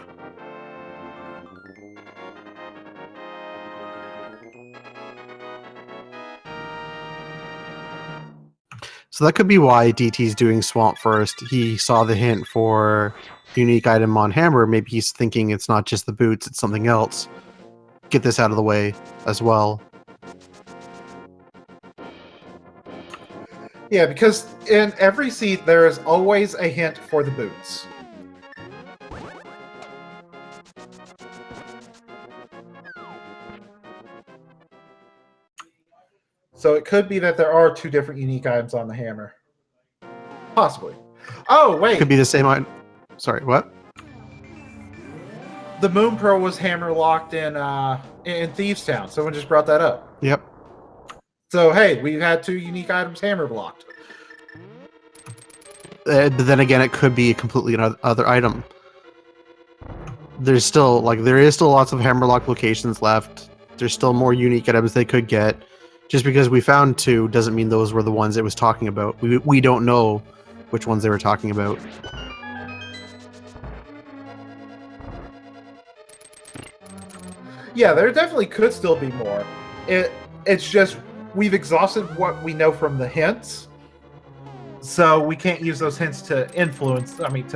So that could be why DT's doing Swamp first. He saw the hint for unique item on hammer. Maybe he's thinking it's not just the boots, it's something else. Get this out of the way as well. Yeah, because in every seat there is always a hint for the boots. So it could be that there are 2 different unique items on the hammer. Possibly. Oh, wait! Could be the same item. Sorry, what? The Moon Pearl was hammer locked in Thieves Town. Someone just brought that up. Yep. So, hey, we've had 2 unique items hammer blocked. But then again, it could be a completely other item. There is still lots of hammerlock locations left. There's still more unique items they could get. Just because we found 2 doesn't mean those were the ones it was talking about. We don't know which ones they were talking about. Yeah, there definitely could still be more. It's just we've exhausted what we know from the hints. So we can't use those hints to influence. I mean,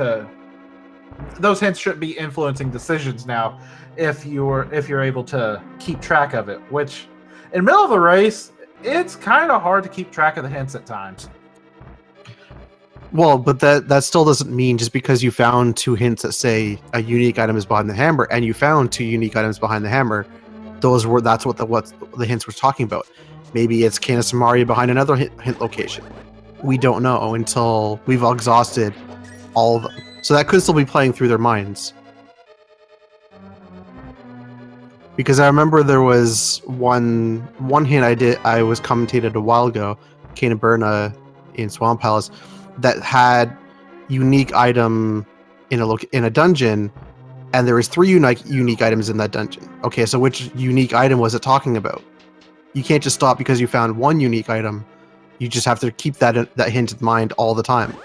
those hints shouldn't be influencing decisions now. If you're able to keep track of it, which in the middle of the race, it's kind of hard to keep track of the hints at times. Well, but that still doesn't mean just because you found 2 hints that say a unique item is behind the hammer, and you found 2 unique items behind the hammer, that's what the hints were talking about. Maybe it's Canis Maria behind another hint location. We don't know until we've exhausted all of them. So that could still be playing through their minds. Because I remember there was one hint I was commentated a while ago, Canaberna in Swamp Palace, that had unique item in a dungeon, and there was 3 unique items in that dungeon. Okay, so which unique item was it talking about? You can't just stop because you found 1 unique item. You just have to keep that hint in mind all the time.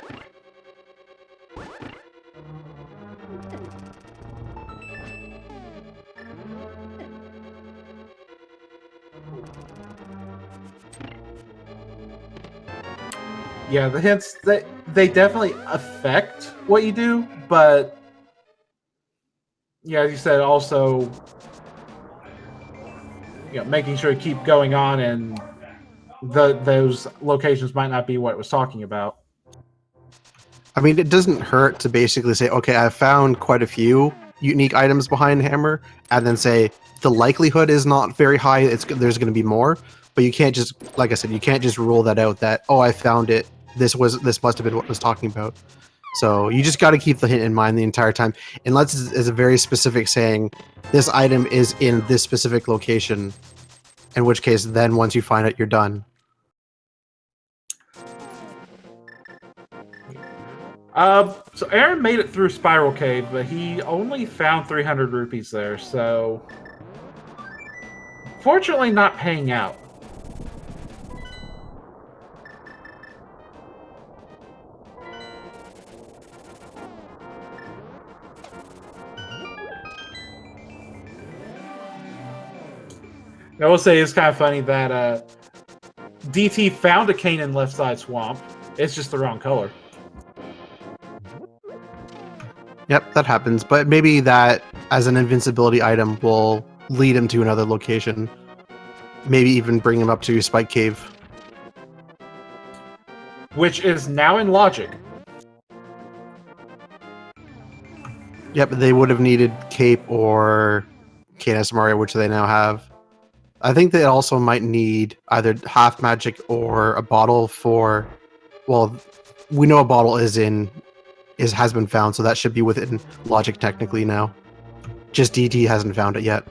Yeah, the hints they definitely affect what you do, but yeah, as you said, also making sure to keep going on, and those locations might not be what it was talking about. I mean, it doesn't hurt to basically say, okay, I found quite a few unique items behind Hammer, and then say the likelihood is not very high. There's going to be more, but you can't just, like I said, you can't just rule that out. That I found it. This must have been what it was talking about. So you just got to keep the hint in mind the entire time, unless it's a very specific saying, this item is in this specific location. In which case, then once you find it, you're done. So Aaron made it through Spiral Cave, but he only found 300 rupees there, so fortunately not paying out. I will say it's kind of funny that DT found a cane in left side swamp. It's just the wrong color. Yep, that happens. But maybe that, as an invincibility item, will lead him to another location. Maybe even bring him up to Spike Cave. Which is now in Logic. Yep, they would have needed Cape or Canis Maria, which they now have. I think they also might need either half magic or a bottle for... Well, we know a bottle has been found, so that should be within Logic technically now. Just DT hasn't found it yet.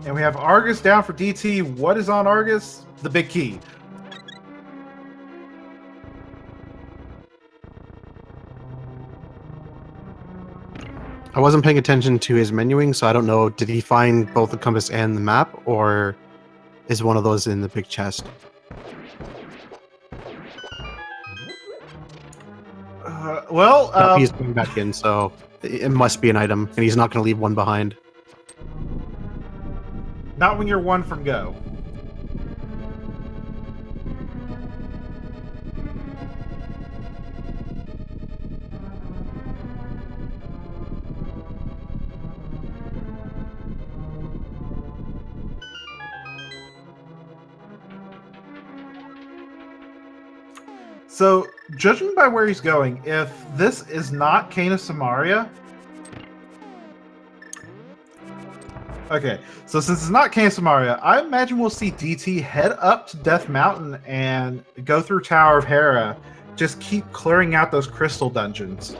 And we have Argus down for DT. What is on Argus? The big key. I wasn't paying attention to his menuing, so I don't know. Did he find both the compass and the map, or is one of those in the big chest? He's going back in, so it must be an item, and he's not going to leave one behind. Not when you're 1 from go. So, judging by where he's going, if this is not Canis Maria... Okay, so since it's not Canis Maria, I imagine we'll see DT head up to Death Mountain and go through Tower of Hera. Just keep clearing out those crystal dungeons.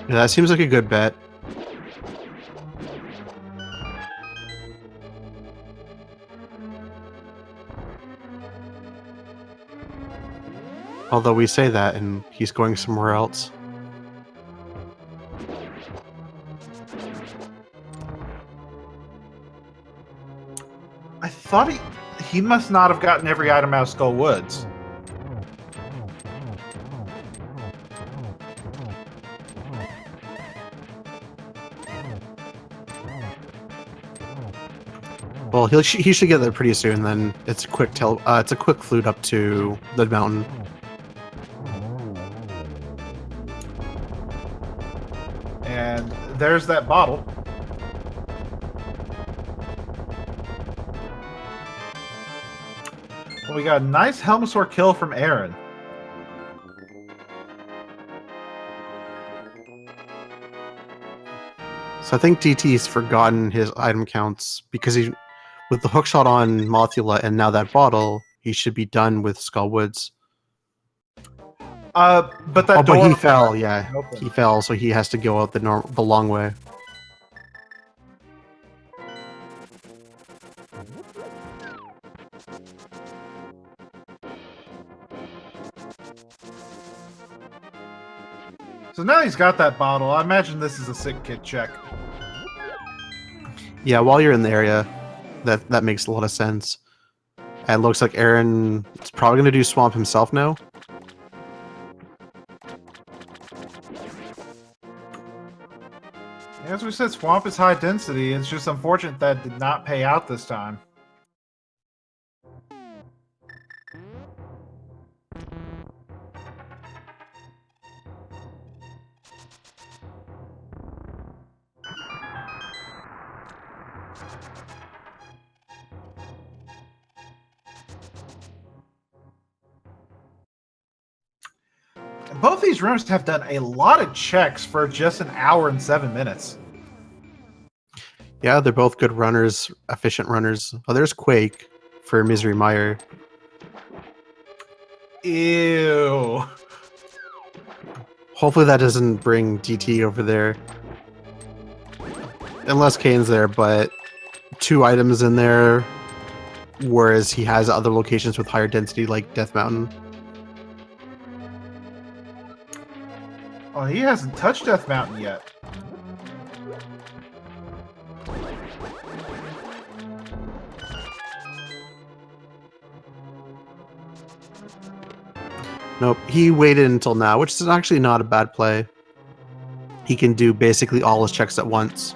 Yeah, that seems like a good bet. Although we say that, and he's going somewhere else. I thought he must not have gotten every item out of Skull Woods. Well, he should get there pretty soon. Then it's a quick flute up to the mountain. And there's that bottle. Well, we got a nice Helmosaur kill from Aaron. So I think DT's forgotten his item counts because he, with the hookshot on Mothula and now that bottle, he should be done with Skull Woods. But that door... but he fell, yeah. Open. He fell, so he has to go out the long way. So now he's got that bottle. I imagine this is a sick kid check. Yeah, while you're in the area, that makes a lot of sense. And it looks like Aaron is probably going to do Swamp himself now. As we said, Swamp is high density. It's just unfortunate that did not pay out this time. Both these rooms have done a lot of checks for just an hour and 7 minutes. Yeah, they're both good runners, efficient runners. Oh, there's Quake for Misery Mire. Ew. Hopefully that doesn't bring DT over there. Unless Kane's there, but 2 items in there, whereas he has other locations with higher density like Death Mountain. Oh, he hasn't touched Death Mountain yet. Nope, he waited until now, which is actually not a bad play. He can do basically all his checks at once.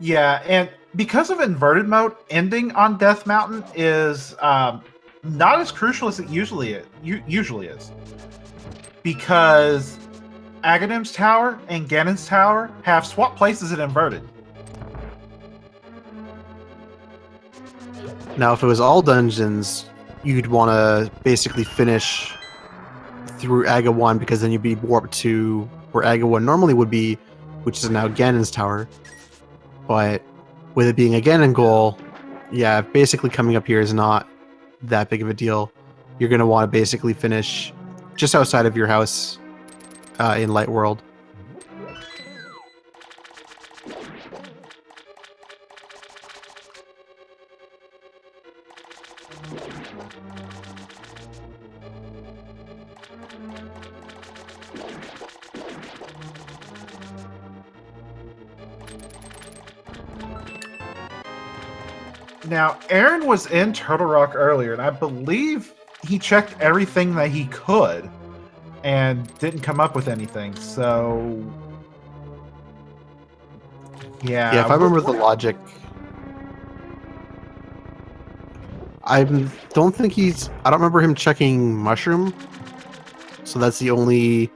Yeah, and because of inverted mode, ending on Death Mountain is not as crucial as it usually is. Because Aghanim's Tower and Ganon's Tower have swap places at inverted. Now, if it was all dungeons, you'd want to basically finish through Aga 1, because then you'd be warped to where Aga 1 normally would be, which is now Ganon's Tower. But with it being a Ganon goal, yeah, basically coming up here is not that big of a deal. You're going to want to basically finish just outside of your house in Light World. Now, Aaron was in Turtle Rock earlier, and I believe he checked everything that he could and didn't come up with anything, so... Yeah, if I remember the logic... I don't remember him checking Mushroom, so that's the only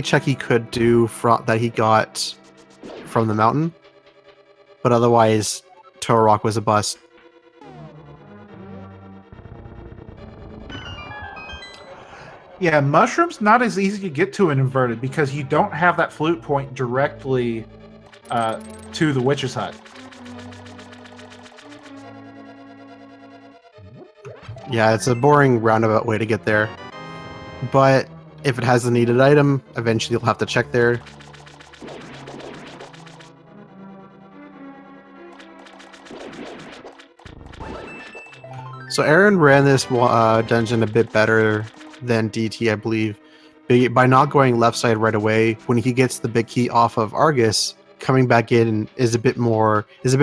check he could do that he got from the mountain. But otherwise, Turtle Rock was a bust. Yeah, Mushroom's not as easy to get to in inverted because you don't have that flute point directly to the witch's hut. Yeah, it's a boring roundabout way to get there. But if it has the needed item, eventually you'll have to check there. So Aaron ran this dungeon a bit better than DT, I believe. By not going left side right away, when he gets the big key off of Argus, coming back in is a bit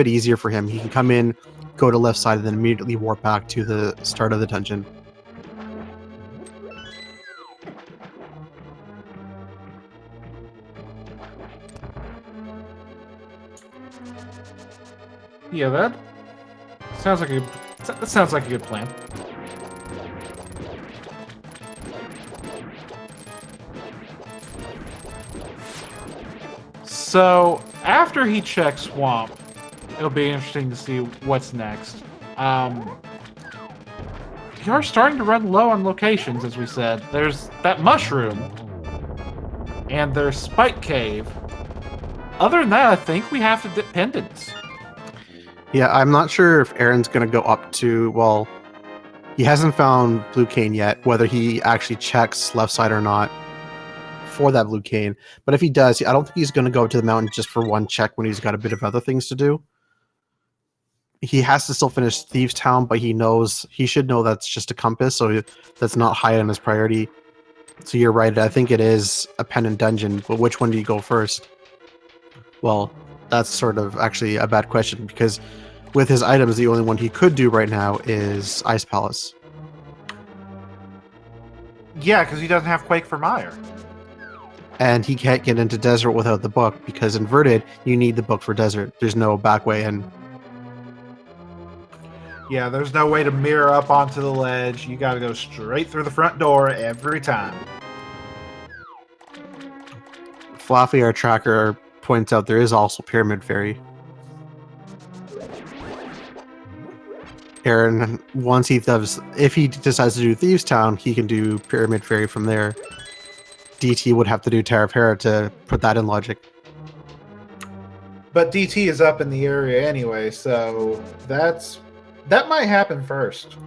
easier for him. He can come in, go to left side, and then immediately warp back to the start of the dungeon. Yeah, that sounds like a good plan. So after he checks Swamp, it'll be interesting to see what's next. You are starting to run low on locations, as we said. There's that mushroom, and there's Spike Cave. Other than that, I think we have to dip pendants. Yeah, I'm not sure if Aaron's going to go up to, well, he hasn't found Blue Cane yet, whether he actually checks left side or not for that Blue Cane. But if he does, I don't think he's going to go to the mountain just for one check when he's got a bit of other things to do. He has to still finish Thieves Town, but he should know that's just a compass, so that's not high on his priority. So you're right, I think it is a pendant dungeon, but which one do you go first? Well, that's sort of actually a bad question, because with his items, the only one he could do right now is Ice Palace. Yeah, because he doesn't have Quake for Mire. And he can't get into Desert without the book, because inverted, you need the book for Desert. There's no back way in. Yeah, there's no way to mirror up onto the ledge. You gotta go straight through the front door every time. Fluffy, our tracker, points out there is also Pyramid Fairy. Aaron, if he decides to do Thieves Town, he can do Pyramid Fairy from there. DT would have to do Tower of Hera to put that in logic. But DT is up in the area anyway, so that might happen first.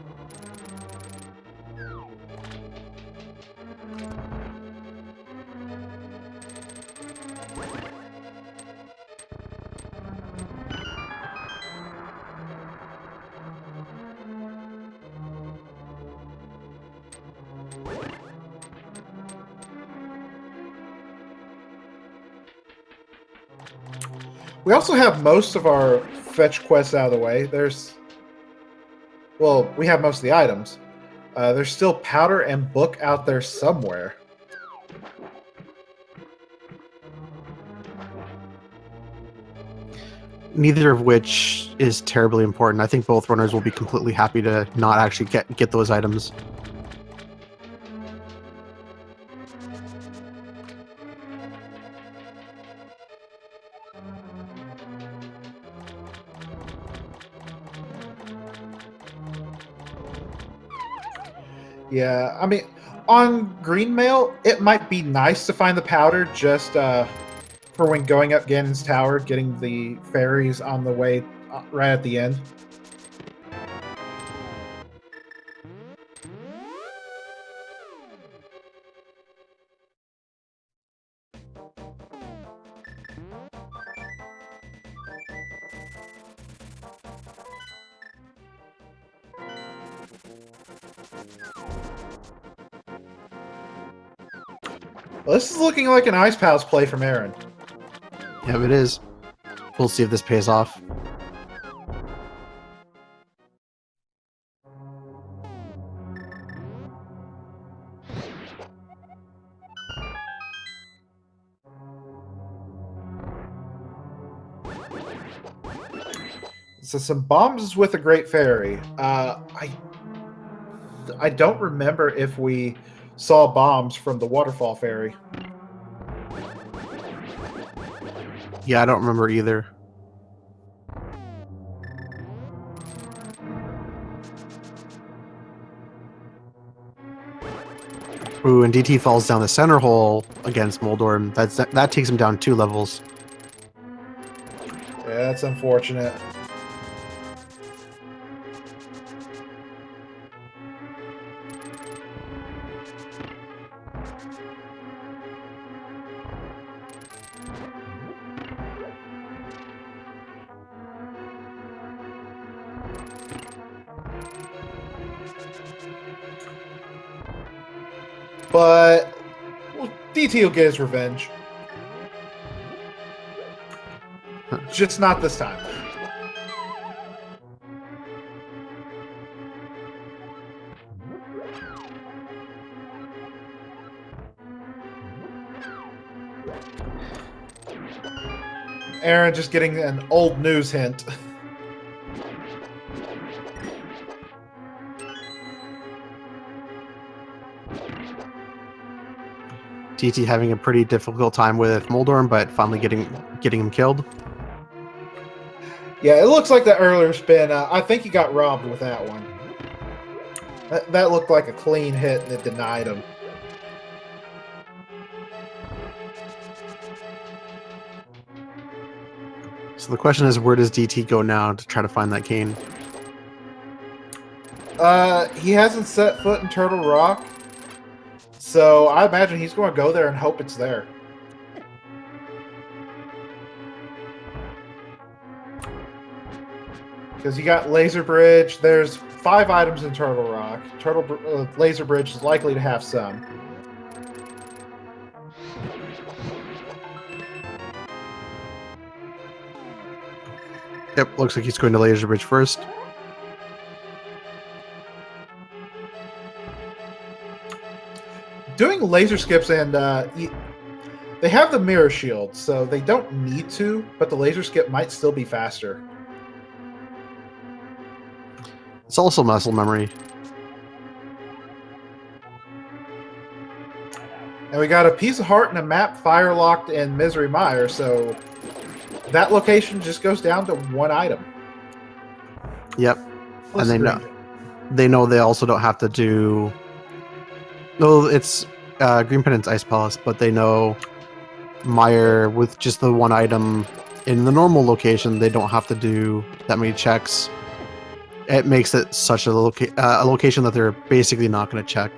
We also have most of our fetch quests out of the way. We have most of the items. There's still powder and book out there somewhere. Neither of which is terribly important. I think both runners will be completely happy to not actually get those items. Yeah, I mean, on Green Mail, it might be nice to find the powder just for when going up Ganon's Tower, getting the fairies on the way right at the end. Well, this is looking like an Ice Palace play from Aaron. Yeah, it is. We'll see if this pays off. So some bombs with a Great Fairy. I don't remember if we saw bombs from the Waterfall Fairy. Yeah, I don't remember either. Ooh, and DT falls down the center hole against Moldorm. That takes him down 2 levels. Yeah, that's unfortunate. But DT will get his revenge. Just not this time. Aaron just getting an old news hint. DT having a pretty difficult time with Moldorm, but finally getting him killed. Yeah, it looks like the earlier spin. I think he got robbed with that one. That looked like a clean hit and it denied him. So the question is, where does DT go now to try to find that cane? He hasn't set foot in Turtle Rock, so I imagine he's going to go there and hope it's there. Because you got Laser Bridge. There's 5 items in Turtle Rock. Laser Bridge is likely to have some. Yep, looks like he's going to Laser Bridge first. Doing laser skips and they have the mirror shield, so they don't need to, but the laser skip might still be faster. It's also muscle memory. And we got a piece of heart and a map fire locked in Misery Mire, so that location just goes down to 1 item. Yep, Plus and green. they know they also don't have to do. No, it's Green Pendant's Ice Palace, but they know Mire with just the 1 item in the normal location. They don't have to do that many checks. It makes it such a location that they're basically not going to check.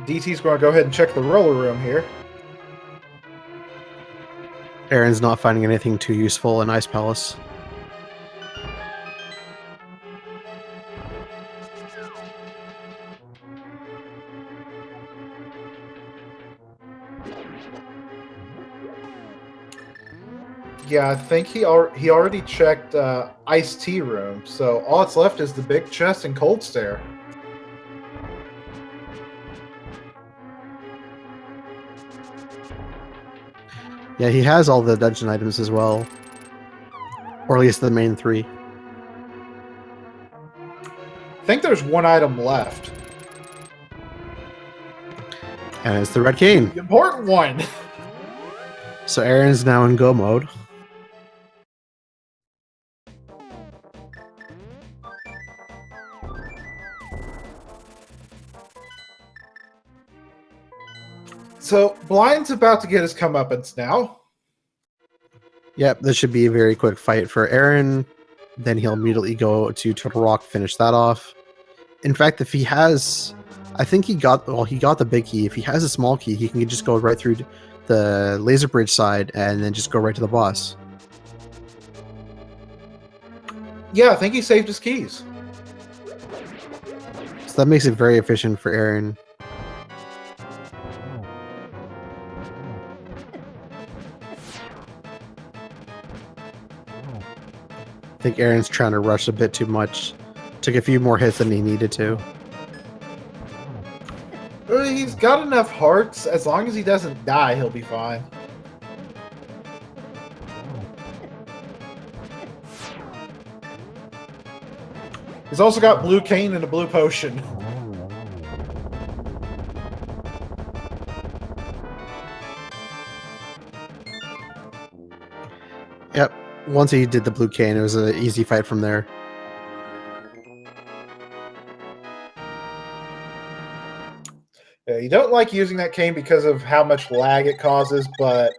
DT's going to go ahead and check the roller room here. Aaron's not finding anything too useful in Ice Palace. Yeah, I think he already checked Ice Tea Room, so all that's left is the big chest and cold stare. Yeah, he has all the dungeon items as well. Or at least the main 3. I think there's 1 item left. And it's the Red Cane. The important one! So Aaron's now in go mode. So, Blind's about to get his comeuppance now. Yep, this should be a very quick fight for Aaron. Then he'll immediately go to Turtle Rock, finish that off. In fact, if he has... I think he got the big key. If he has a small key, he can just go right through the Laser Bridge side and then just go right to the boss. Yeah, I think he saved his keys. So that makes it very efficient for Aaron. I think Aaron's trying to rush a bit too much. Took a few more hits than he needed to. He's got enough hearts. As long as he doesn't die, he'll be fine. He's also got blue cane and a blue potion. Yep. Once he did the blue cane, it was an easy fight from there. Yeah, you don't like using that cane because of how much lag it causes, but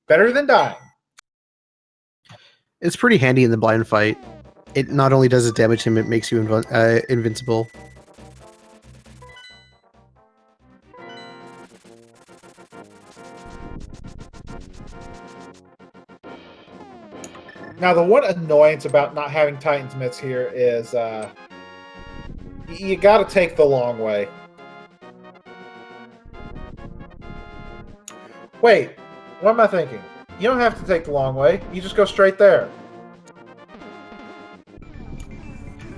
better than dying. It's pretty handy in the blind fight. It not only does it damage him, it makes you invincible. Now, the one annoyance about not having Titan's Mitts here is you gotta take the long way. Wait, what am I thinking? You don't have to take the long way. You just go straight there.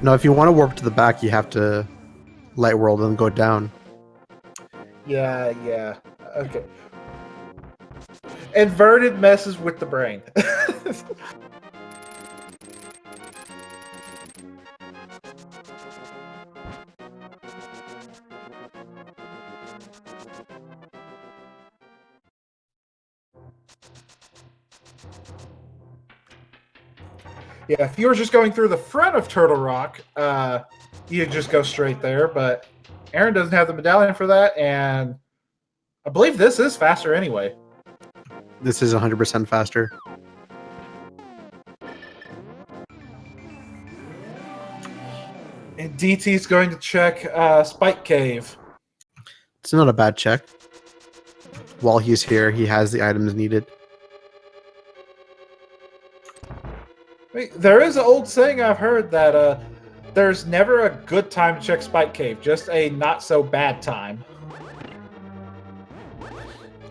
No, if you want to warp to the back, you have to light world and go down. Yeah. Okay. Inverted messes with the brain. Yeah, if you were just going through the front of Turtle Rock, you'd just go straight there, but Aaron doesn't have the medallion for that, and I believe this is faster anyway. This is 100% faster. And DT's going to check Spike Cave. It's not a bad check. While he's here, he has the items needed. Wait, there is an old saying I've heard that there's never a good time to check Spike Cave, just a not so bad time.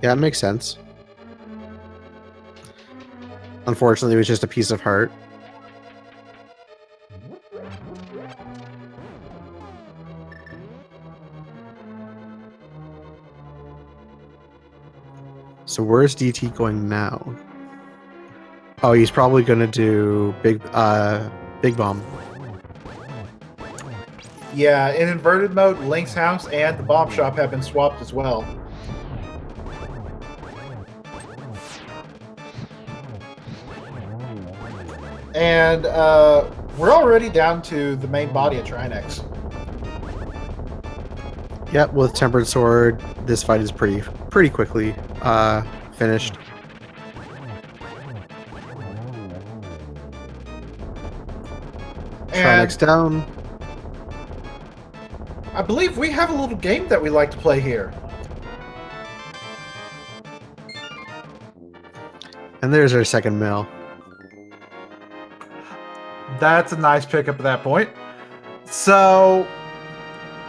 Yeah, it makes sense. Unfortunately, it was just a piece of heart. So where's DT going now? Oh, he's probably gonna do big bomb. Yeah, in inverted mode, Link's house and the bomb shop have been swapped as well. And we're already down to the main body of Trinex. Yep, with Tempered Sword, this fight is pretty quickly finished. Trinex down. I believe we have a little game that we like to play here. And there's our second mill. That's a nice pickup at that point. So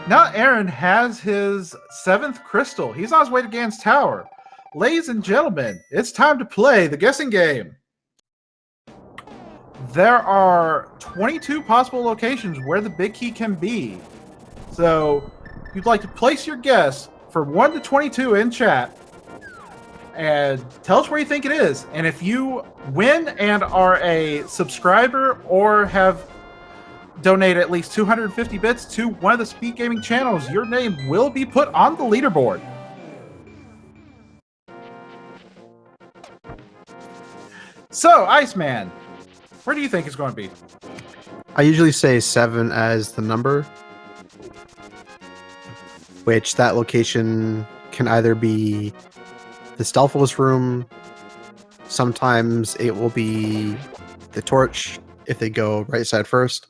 now Aaron has his 7th crystal. He's on his way to Gan's Tower. Ladies and gentlemen, it's time to play the guessing game. There are 22 possible locations where the big key can be. So if you'd like to place your guess for 1 to 22 in chat, and tell us where you think it is. And if you win and are a subscriber or have donated at least 250 bits to one of the Speed Gaming channels, your name will be put on the leaderboard. So, Iceman, where do you think it's going to be? I usually say 7 as the number, which that location can either be the Stealthos room, sometimes it will be the torch if they go right side first.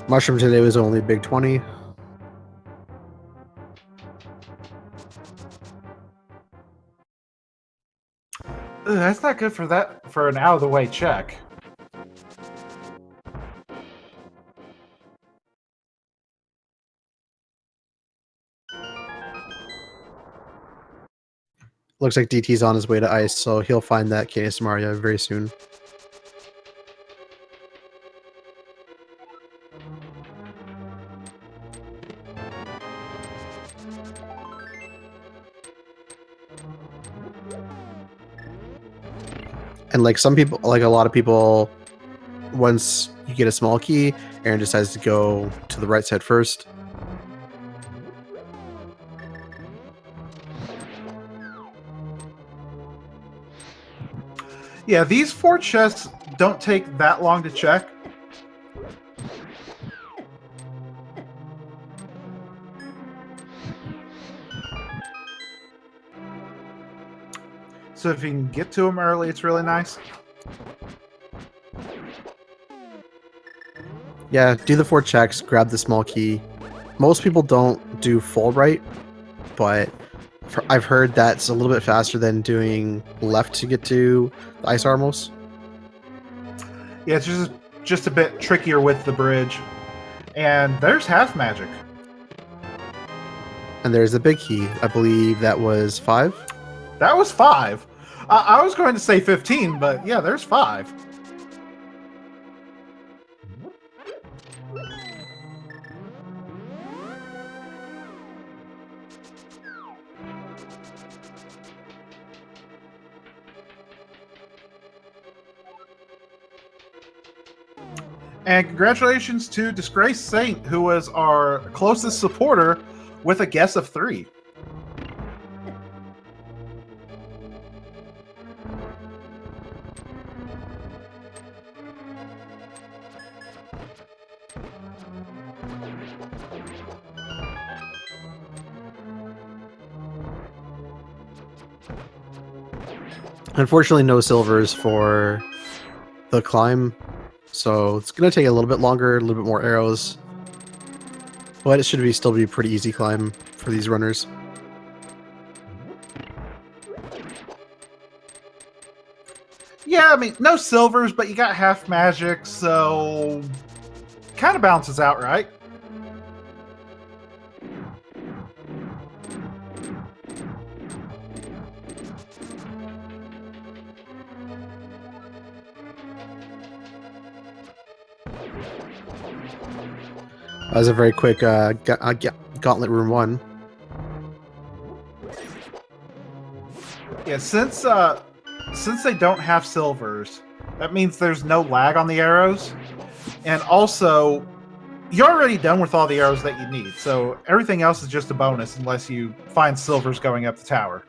Mushroom today was only big 20. That's not good for an out of the way check. Looks like DT's on his way to ice, so he'll find that KS Mario very soon. And like some people, like a lot of people, once you get a small key, Aaron decides to go to the right side first. Yeah, these 4 chests don't take that long to check. So if you can get to them early, it's really nice. Yeah, do the 4 checks, grab the small key. Most people don't do full right, but I've heard that's a little bit faster than doing left to get to the Ice Armos. Yeah, it's just a bit trickier with the bridge. And there's half magic. And there's the big key. I believe that was 5. That was 5. I was going to say 15, but yeah, there's 5. And congratulations to Disgraced Saint, who was our closest supporter with a guess of 3. Unfortunately, no silvers for the climb, so it's going to take a little bit longer, a little bit more arrows. But it should still be a pretty easy climb for these runners. Yeah, I mean, no silvers, but you got half magic, so kind of balances out, right? That was a very quick Gauntlet Room 1. Yeah, since they don't have silvers, that means there's no lag on the arrows. And also, you're already done with all the arrows that you need, so everything else is just a bonus unless you find silvers going up the tower.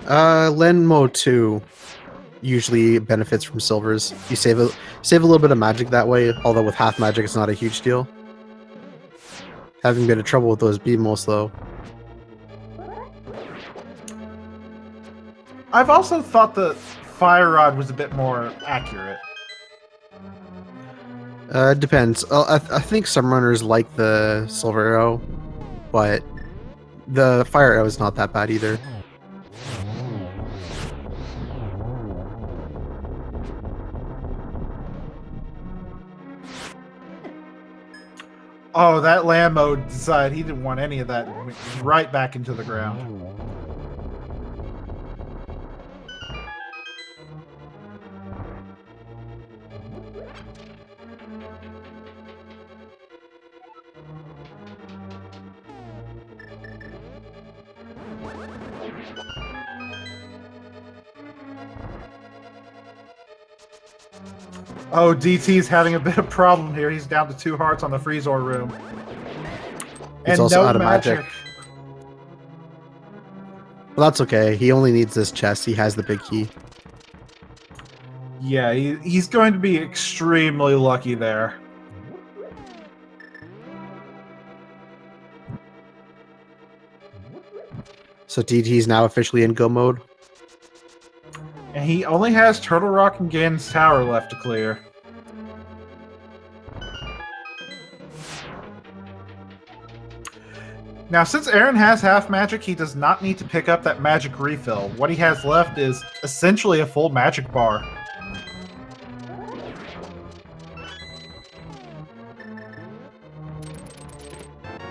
Lenmo 2 usually benefits from silvers. You save a little bit of magic that way, although with half magic it's not a huge deal. Having a bit of trouble with those BMOs though. I've also thought the fire rod was a bit more accurate. It depends. I think some runners like the silver arrow, but the fire arrow is not that bad either. Oh, that Lambo decided he didn't want any of that and went right back into the ground. Oh, DT's having a bit of problem here. He's down to 2 hearts on the Freezor room. He's and also no out of magic. Well, that's okay. He only needs this chest. He has the big key. Yeah, he's going to be extremely lucky there. So DT's now officially in go mode. And he only has Turtle Rock and Ganon's Tower left to clear. Now, since Aaron has half magic, he does not need to pick up that magic refill. What he has left is essentially a full magic bar.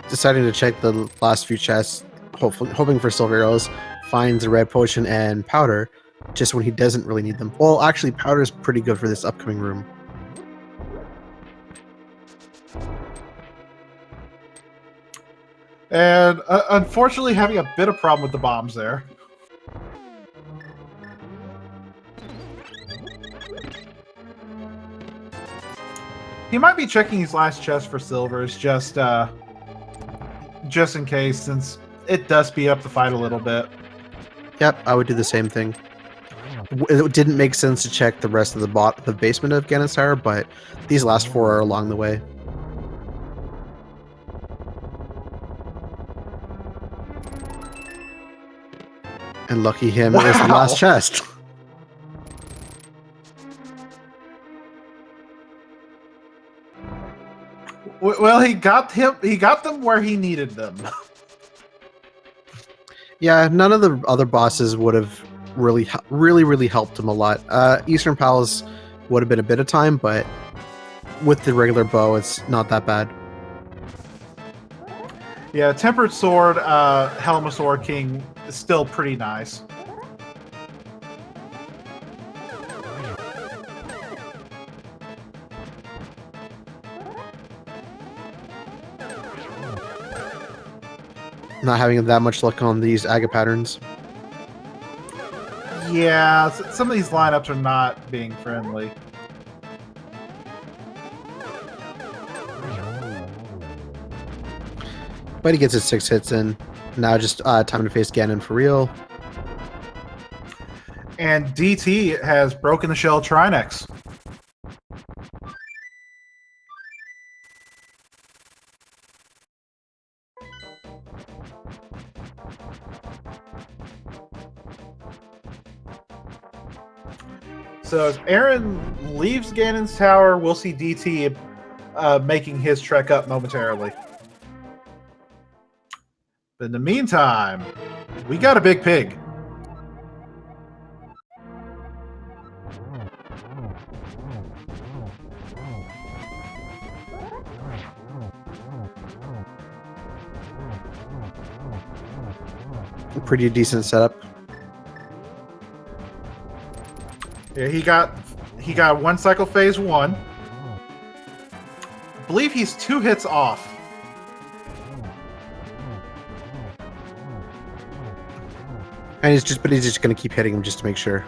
Deciding to check the last few chests, hoping for silver arrows, finds a red potion and powder, just when he doesn't really need them. Well, actually, powder is pretty good for this upcoming room. And unfortunately, having a bit of problem with the bombs there. He might be checking his last chest for silvers, just in case, since it does speed up the fight a little bit. Yep, I would do the same thing. It didn't make sense to check the rest of the basement of Ganon's Tower, but these last 4 are along the way. And lucky him, it was the last chest. Well, he got them where he needed them. Yeah, none of the other bosses would have really helped him a lot. Eastern Palace would have been a bit of time, but with the regular bow, it's not that bad. Yeah, Tempered Sword, Helmasaur King is still pretty nice. Not having that much luck on these Aga patterns. Yeah, some of these lineups are not being friendly. But he gets his 6 hits in. Now just time to face Ganon for real. And DT has broken the shell Trinex. So if Aaron leaves Ganon's tower, we'll see DT making his trek up momentarily. But in the meantime, we got a big pig. A pretty decent setup. Yeah, he got one cycle phase 1. I believe he's 2 hits off. And he's just going to keep hitting him just to make sure.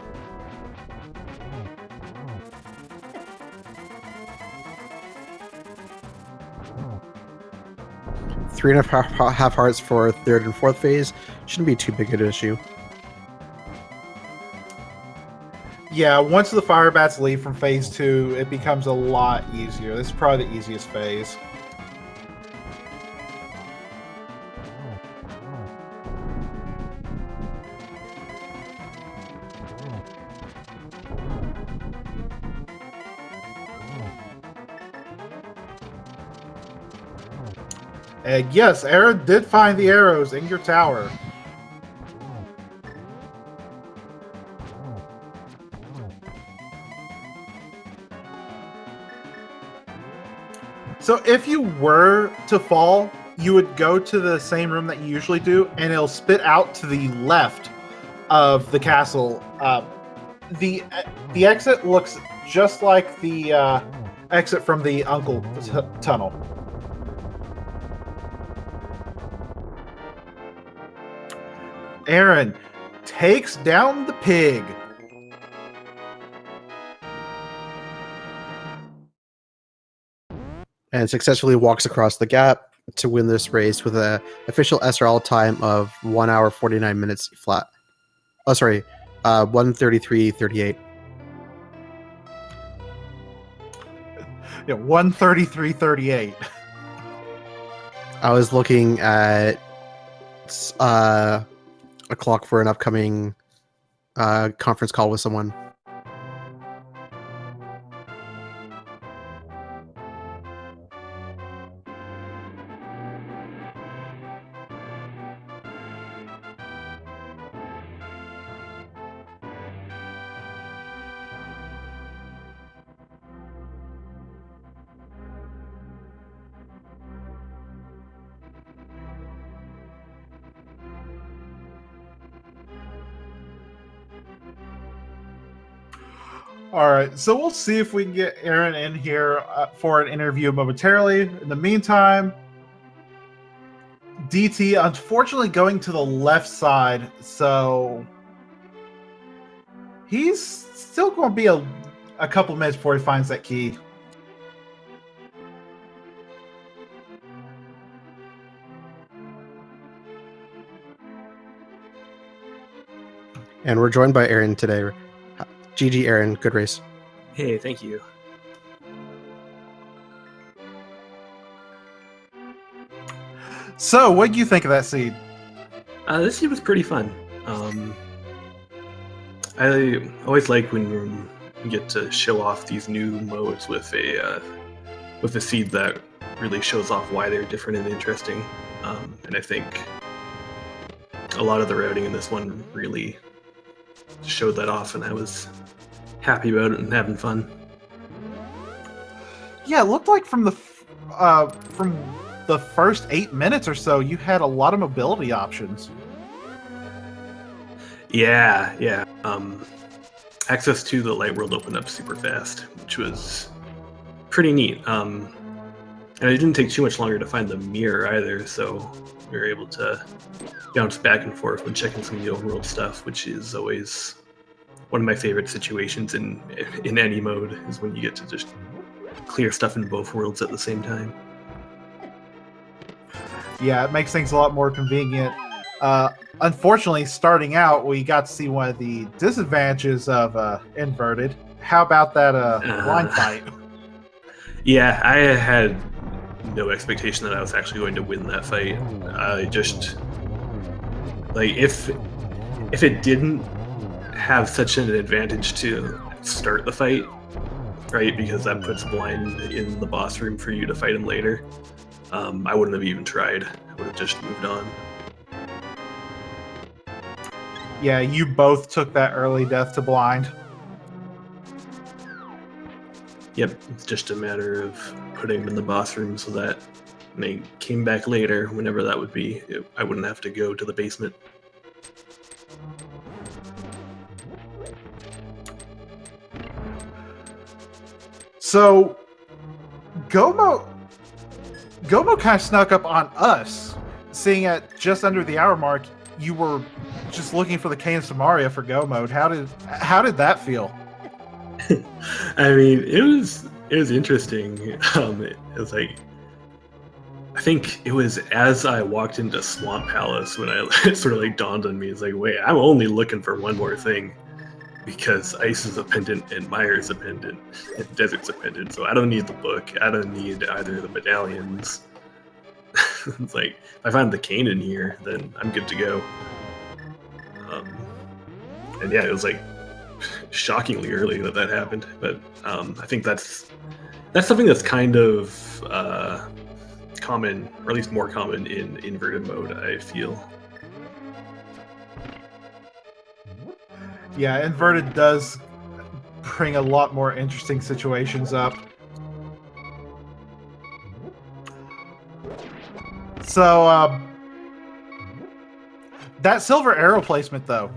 Three and a half hearts for third and fourth phase. Shouldn't be too big an issue. Yeah, once the fire bats leave from phase 2, it becomes a lot easier. This is probably the easiest phase. And yes, Aaron did find the arrows in your tower. So if you were to fall, you would go to the same room that you usually do, and it'll spit out to the left of the castle. The exit looks just like the exit from the Uncle tunnel. Aaron takes down the pig. And successfully walks across the gap to win this race with an official SRL time of 1 hour 49 minutes flat. Oh, sorry, 1:33:38. Yeah, 1:33:38. I was looking at a clock for an upcoming conference call with someone. All right, so we'll see if we can get Aaron in here for an interview momentarily. In the meantime, DT unfortunately going to the left side, so he's still going to be a couple minutes before he finds that key. And we're joined by Aaron today. GG, Aaron. Good race. Hey, thank you. So, what do you think of that seed? This seed was pretty fun. I always like when you get to show off these new modes with a seed that really shows off why they're different and interesting. And I think a lot of the routing in this one really showed that off, and I was happy about it and having fun. Yeah, it looked like from the first 8 minutes or so, you had a lot of mobility options. Yeah. Access to the light world opened up super fast, which was pretty neat. And it didn't take too much longer to find the mirror either, so we were able to bounce back and forth when checking some of the overworld stuff, which is always one of my favorite situations in any mode, is when you get to just clear stuff in both worlds at the same time. Yeah, it makes things a lot more convenient. Unfortunately, starting out, we got to see one of the disadvantages of Inverted. How about that blind fight? Yeah, I had no expectation that I was actually going to win that fight. I just, like, if it didn't have such an advantage to start the fight, right, because that puts blind in the boss room for you to fight him later, I wouldn't have even tried. I would have just moved on. Yeah, you both took that early death to blind. Yep, it's just a matter of putting him in the boss room so that when they came back later, whenever that would be, I wouldn't have to go to the basement. So, Gomo kind of snuck up on us, seeing at just under the hour mark, you were just looking for the Cane of Samaria for Go mode. How did that feel? I mean, it was interesting. It was like, I think it was as I walked into Swamp Palace when it sort of like dawned on me. It's like, wait, I'm only looking for one more thing, because Ice is a pendant and Mire is a pendant and Desert's a pendant. So I don't need the book. I don't need either of the medallions. It's like, if I find the cane in here, then I'm good to go. And yeah, it was like shockingly early that happened. But I think that's something that's kind of common, or at least more common in inverted mode, I feel. Yeah, Inverted does bring a lot more interesting situations up. So, that silver arrow placement, though.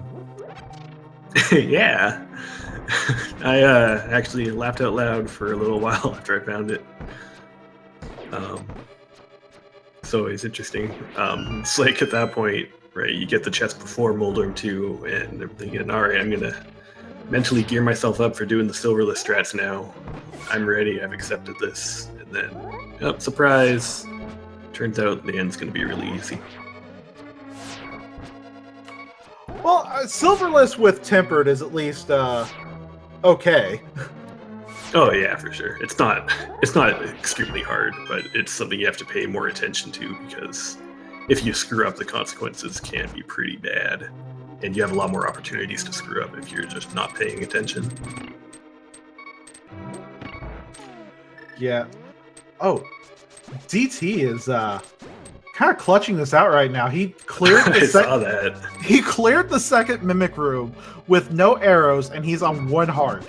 Yeah. I actually laughed out loud for a little while after I found it. It's always interesting. It's like at that point, right, you get the chest before Moldorm 2, and I'm thinking, alright, I'm gonna mentally gear myself up for doing the silverless strats now. I'm ready, I've accepted this. And then, oh, surprise! Turns out the end's gonna be really easy. Well, silverless with tempered is at least okay. Oh yeah, for sure. It's not extremely hard, but it's something you have to pay more attention to, because if you screw up, the consequences can be pretty bad, and you have a lot more opportunities to screw up if you're just not paying attention. Yeah. Oh, DT is kind of clutching this out right now. He cleared the I saw that. He cleared the second mimic room with no arrows, and he's on 1 heart.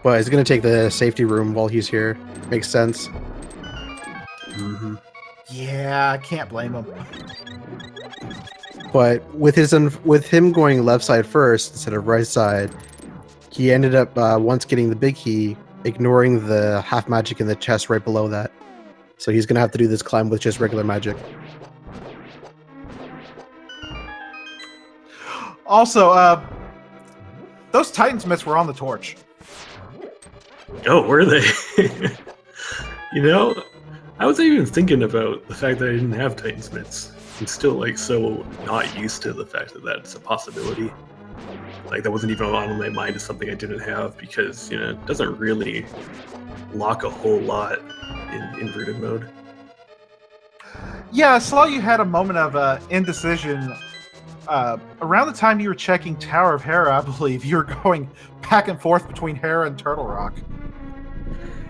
But he's gonna take the safety room while he's here. Makes sense. Mm-hmm. Yeah, I can't blame him. But with him going left side first instead of right side, he ended up once getting the big key, ignoring the half magic in the chest right below that. So he's gonna have to do this climb with just regular magic. Also, those Titansmiths were on the torch. Oh, were they? You know, I wasn't even thinking about the fact that I didn't have Titansmiths. I'm still like so not used to the fact that that's a possibility. Like, that wasn't even on my mind as something I didn't have, because, you know, it doesn't really lock a whole lot in inverted mode. Yeah, I saw you had a moment of indecision around the time you were checking Tower of Hera. I believe you were going back and forth between Hera and Turtle Rock.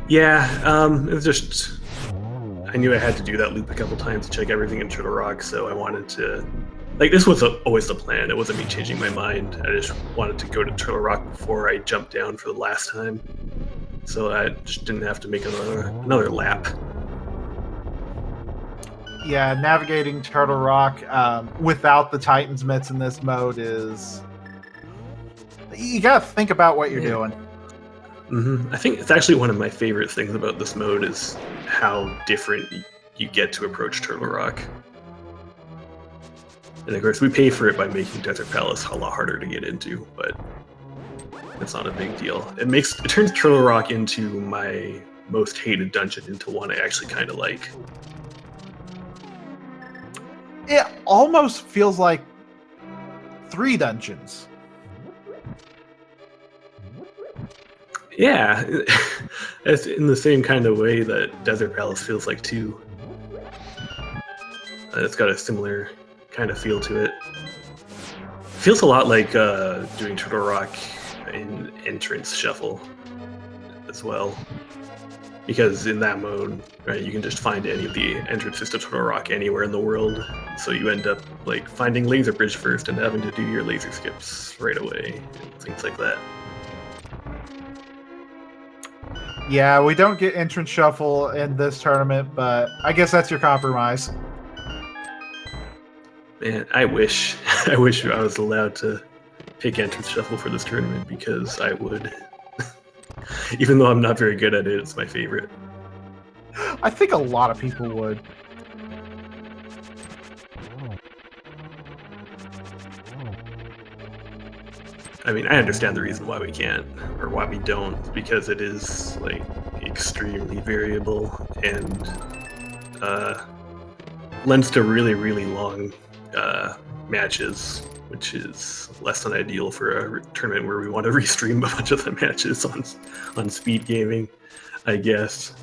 Yeah, it was just, I knew I had to do that loop a couple times to check everything in Turtle Rock, so I wanted to... Like, this was always the plan. It wasn't me changing my mind. I just wanted to go to Turtle Rock before I jumped down for the last time. So I just didn't have to make another lap. Yeah, navigating Turtle Rock without the Titan's Mitts in this mode is... You gotta think about what you're doing. I think it's actually one of my favorite things about this mode is how different you get to approach Turtle Rock. And of course, we pay for it by making Desert Palace a lot harder to get into, but it's not a big deal. It turns Turtle Rock into my most hated dungeon into one I actually kind of like. It almost feels like 3 dungeons. Yeah, it's in the same kind of way that Desert Palace feels like 2. It's got a similar kind of feel to it. Feels a lot like doing Turtle Rock in Entrance Shuffle as well. Because in that mode, right, you can just find any of the entrances to Turtle Rock anywhere in the world. So you end up like finding Laser Bridge first and having to do your laser skips right away, and things like that. Yeah, we don't get Entrance Shuffle in this tournament, but I guess that's your compromise. Man, I wish I was allowed to pick Entrance Shuffle for this tournament because I would. Even though I'm not very good at it, it's my favorite. I think a lot of people would. I mean, I understand the reason why we can't, or why we don't, because it is, like, extremely variable and lends to really, really long matches, which is less than ideal for a tournament where we want to restream a bunch of the matches on speed gaming, I guess.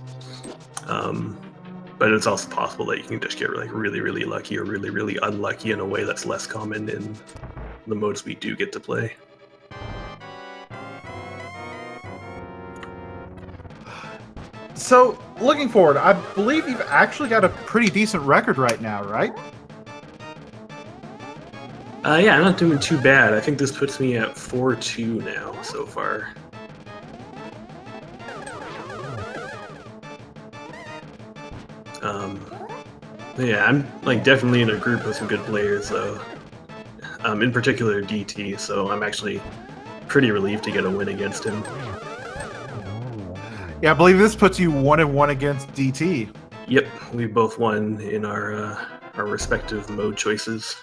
But it's also possible that you can just get like really, really lucky or really, really unlucky in a way that's less common in the modes we do get to play. So, looking forward, I believe you've actually got a pretty decent record right now, right? Yeah, I'm not doing too bad. I think this puts me at 4-2 now so far. Yeah, I'm like definitely in a group with some good players though. In particular DT, so I'm actually pretty relieved to get a win against him. Yeah, I believe this puts you 1-1 against DT. Yep, we both won in our respective mode choices.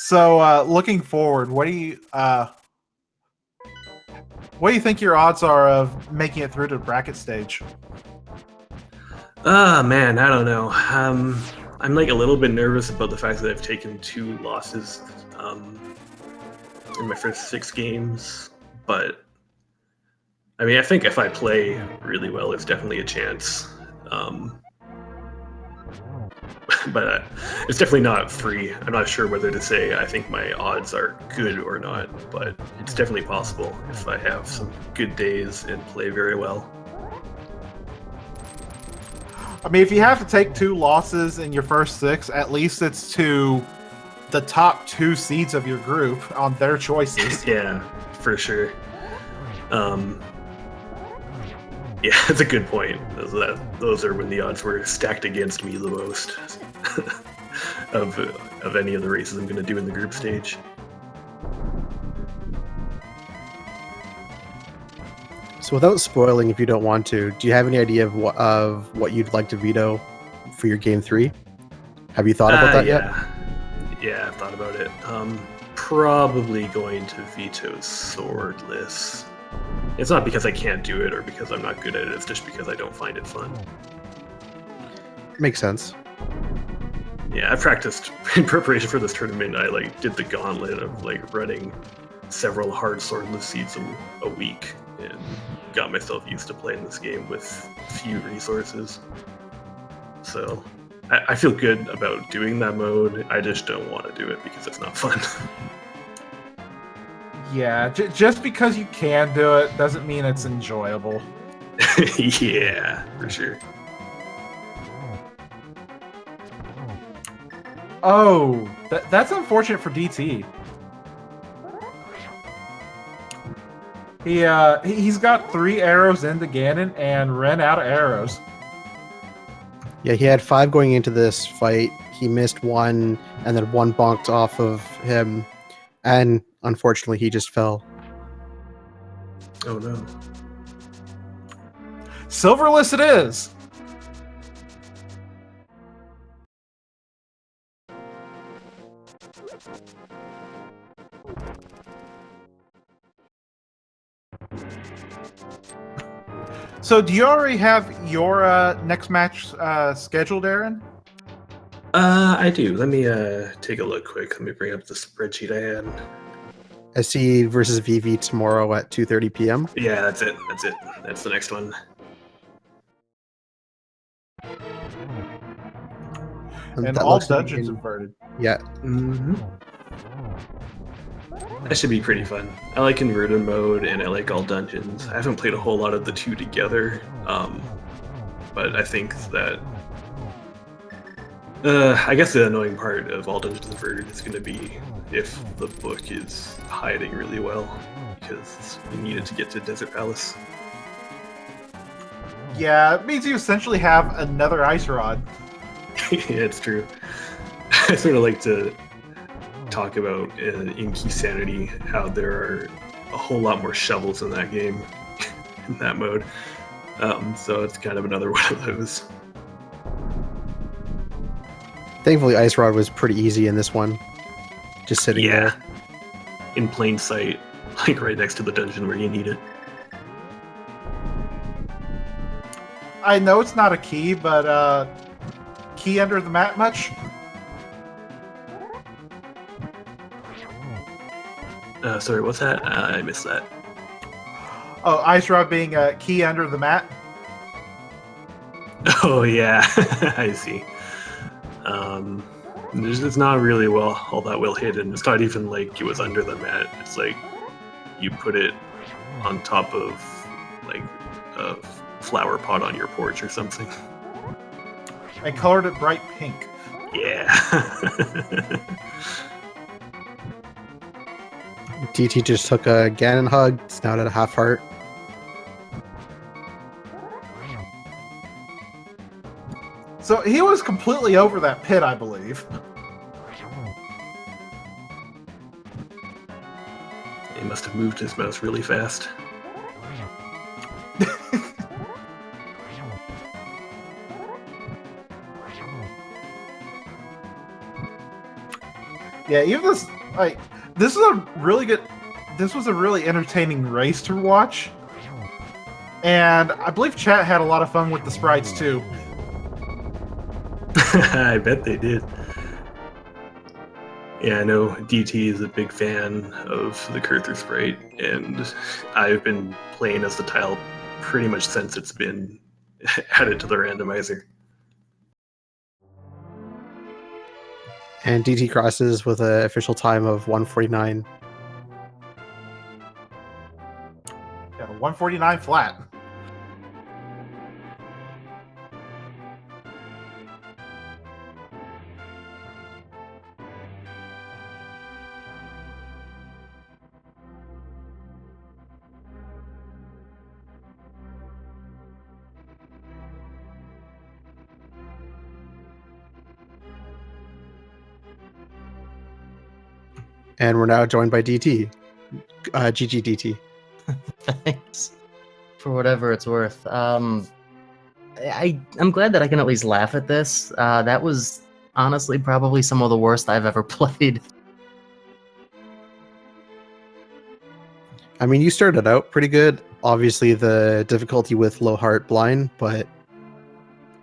So, looking forward, what do you think your odds are of making it through to the bracket stage? Man, I don't know. I'm like a little bit nervous about the fact that I've taken 2 losses in my first 6 games, but I mean, I think if I play really well, it's definitely a chance. But it's definitely not free. I'm not sure whether to say I think my odds are good or not, but it's definitely possible if I have some good days and play very well. I mean, if you have to take 2 losses in your first 6, at least it's to the top 2 seeds of your group on their choices. Yeah, for sure. Yeah, that's a good point. Those are when the odds were stacked against me the most of any of the races I'm going to do in the group stage. So without spoiling, if you don't want to, do you have any idea of what you'd like to veto for your game 3? Have you thought about that yet? Yeah, I've thought about it. Probably going to veto Swordless. It's not because I can't do it or because I'm not good at it, it's just because I don't find it fun. Makes sense. Yeah, I practiced in preparation for this tournament. I did the gauntlet of running several hard swordless seeds a week and got myself used to playing this game with few resources. So I feel good about doing that mode. I just don't want to do it because it's not fun. Yeah, just because you can do it doesn't mean it's enjoyable. Yeah, for sure. Oh, that's unfortunate for DT. He's got 3 arrows into Ganon and ran out of arrows. Yeah, he had 5 going into this fight. He missed 1, and then 1 bonked off of him, and unfortunately, he just fell. Oh no. Silverless it is. So, do you already have your next match scheduled, Aaron? I do. Let me take a look quick. Let me bring up the spreadsheet I had. SC versus VV tomorrow at 2:30 p.m. Yeah, that's it. That's the next one. And that all looks like dungeons in- inverted. Yeah, Mm-hmm. That should be pretty fun. I like inverted mode and I like all dungeons. I haven't played a whole lot of the two together, but I think that I guess the annoying part of all dungeons inverted is going to be if the book is hiding really well, because you need it to get to Desert Palace. Yeah, it means you essentially have another ice rod. Yeah, it's true. I sort of like to talk about in Key Sanity how there are a whole lot more shovels in that game, in that mode. So it's kind of another one of those. thankfully, Ice Rod was pretty easy in this one. Just sitting Yeah, there. in plain sight, like right next to the dungeon where you need it. I know it's not a key, but key under the mat much? Sorry, what's that? I missed that. Oh, ice rod being a key under the mat? Oh yeah, I see. It's not really all that well hidden. It's not even like it was under the mat. It's like you put it on top of like a flower pot on your porch or something. I colored it bright pink. Yeah. DT just took a Ganon hug. It's now at a half heart. So he was completely over that pit, I believe. He must have moved his mouse really fast. Yeah, even this, like, this was a really entertaining race to watch. And I believe chat had a lot of fun with the sprites too. I bet they did. Yeah, I know DT is a big fan of the Kurther sprite, and I've been playing as the tile pretty much since it's been added to the randomizer. And DT crosses with an official time of 1:49. Yeah, 149 flat. And we're now joined by DT. GG DT. Thanks for whatever it's worth. I'm glad that I can at least laugh at this. That was honestly probably some of the worst I've ever played. I mean, you started out pretty good. Obviously, the difficulty with low heart blind, but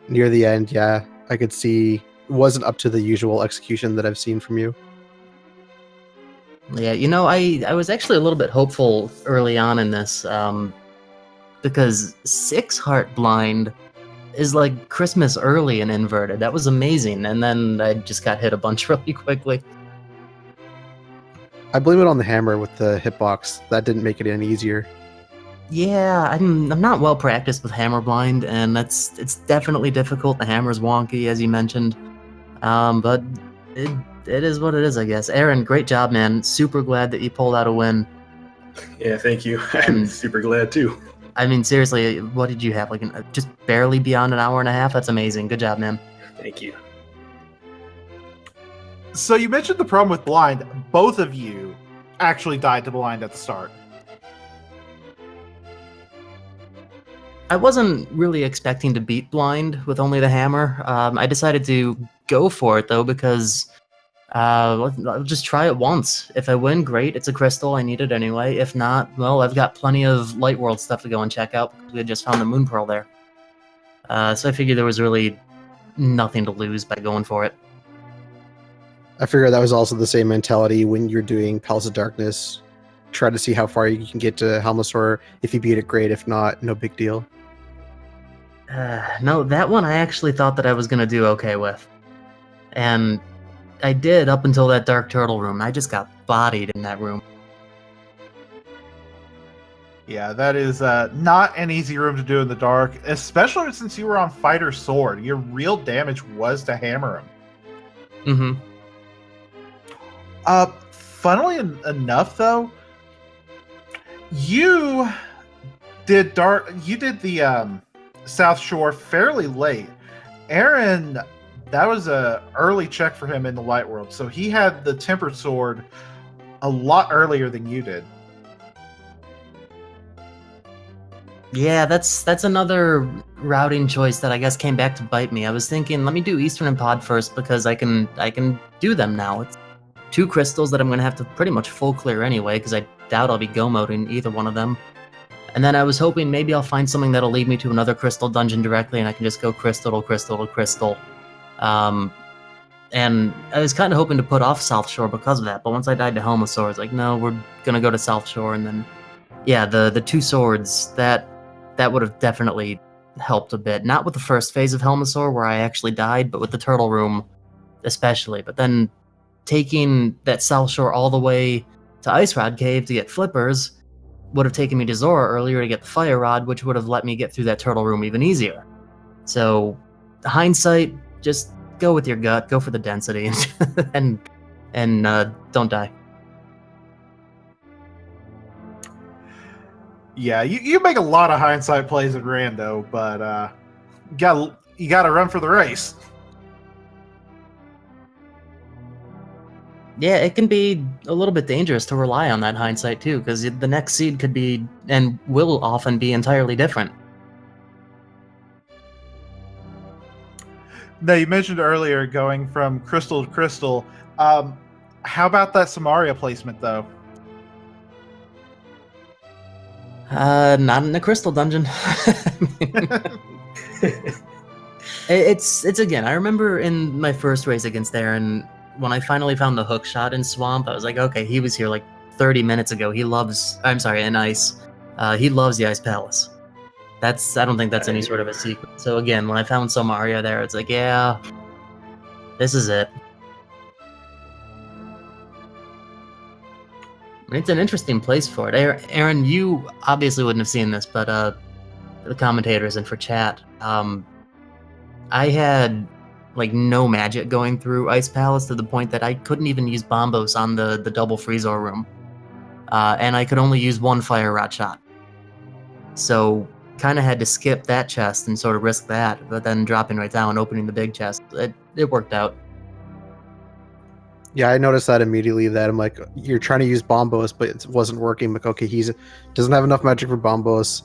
near the end, yeah, I could see it wasn't up to the usual execution that I've seen from you. Yeah, you know, I was actually a little bit hopeful early on in this, because 6 heart blind is like Christmas early and inverted. That was amazing, and then I just got hit a bunch really quickly. I blame it on the hammer with the hitbox. That didn't make it any easier. Yeah, I'm not well practiced with hammer blind, and it's definitely difficult. The hammer's wonky, as you mentioned, but it is what it is, I guess. Aaron, great job, man. Super glad that you pulled out a win. Yeah, thank you. I'm super glad too. I mean, seriously, what did you have? Like just barely beyond an hour and a half? That's amazing. Good job, man. Thank you. So you mentioned the problem with blind. Both of you actually died to blind at the start. I wasn't really expecting to beat blind with only the hammer. I decided to go for it though because I'll just try it once. If I win, great. It's a crystal. I need it anyway. If not, well, I've got plenty of Light World stuff to go and check out because we had just found the Moon Pearl there. So I figured there was really nothing to lose by going for it. I figure that was also the same mentality when you're doing Palace of Darkness. Try to see how far you can get to Helmasaur. If you beat it, great. If not, no big deal. No, that one I actually thought that I was going to do okay with. And I did up until that Dark Turtle room. I just got bodied in that room. Yeah, that is not an easy room to do in the dark, especially since you were on Fighter Sword. Your real damage was to hammer him. Mm-hmm. Funnily enough, though, you did the South Shore fairly late. Aaron, that was a early check for him in the Light World, so he had the Tempered Sword a lot earlier than you did. Yeah, that's another routing choice that I guess came back to bite me. I was thinking, let me do Eastern and Pod first because I can do them now. It's 2 crystals that I'm going to have to pretty much full clear anyway because I doubt I'll be go moding either one of them. And then I was hoping maybe I'll find something that'll lead me to another crystal dungeon directly and I can just go crystal to crystal to crystal. And I was kind of hoping to put off South Shore because of that, but once I died to Helmasaur, it's like, no, we're going to go to South Shore. And then, yeah, the 2 swords, that would have definitely helped a bit. Not with the first phase of Helmasaur where I actually died, but with the Turtle Room especially. But then taking that South Shore all the way to Ice Rod Cave to get flippers would have taken me to Zora earlier to get the Fire Rod, which would have let me get through that Turtle Room even easier. So, hindsight, just go with your gut, go for the density, and don't die. Yeah, you make a lot of hindsight plays at Rando, but you gotta run for the race. Yeah, it can be a little bit dangerous to rely on that hindsight too, because the next seed could be, and will often be, entirely different. Now, you mentioned earlier going from crystal to crystal. How about that Samaria placement, though? Not in a crystal dungeon. It's again, I remember in my first race against Aaron, when I finally found the hook shot in Swamp, I was like, okay, he was here like 30 minutes ago. In Ice. He loves the Ice Palace. I don't think that's any sort of a secret. So again, when I found Samaria there, it's like, yeah, this is it. It's an interesting place for it. Aaron, you obviously wouldn't have seen this, but the commentators and for chat, I had like no magic going through Ice Palace to the point that I couldn't even use Bombos on the double Freezor room. And I could only use 1 Fire Rod shot. So kind of had to skip that chest and sort of risk that, but then dropping right down and opening the big chest. It worked out. Yeah, I noticed that immediately. That I'm like, you're trying to use Bombos, but it wasn't working. I'm like, okay, he doesn't have enough magic for Bombos.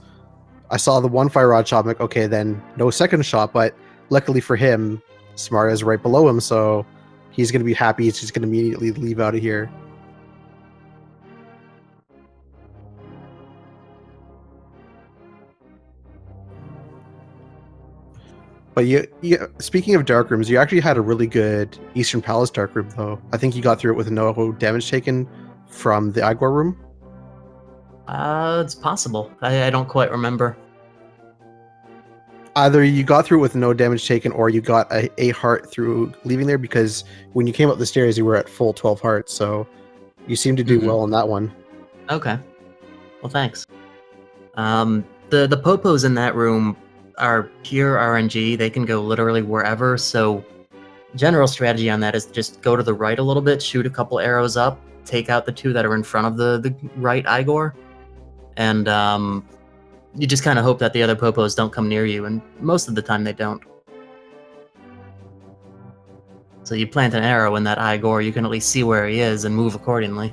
I saw the 1 Fire Rod shot. I'm like, okay, then no second shot. But luckily for him, Samaria's right below him, so he's going to be happy. He's just going to immediately leave out of here. But speaking of dark rooms, you actually had a really good Eastern Palace dark room, though. I think you got through it with no damage taken from the Igor room. It's possible. I don't quite remember. Either you got through it with no damage taken, or you got a heart through leaving there, because when you came up the stairs, you were at full 12 hearts. So You seem to do Mhm. well on that one. Okay. Well, thanks. The popos in that room are pure RNG. They can go literally wherever. So, general strategy on that is just go to the right a little bit, shoot a couple arrows up, take out the 2 that are in front of the right Igor, and you just kind of hope that the other popos don't come near you. And most of the time, they don't. So you plant an arrow in that Igor, you can at least see where he is and move accordingly.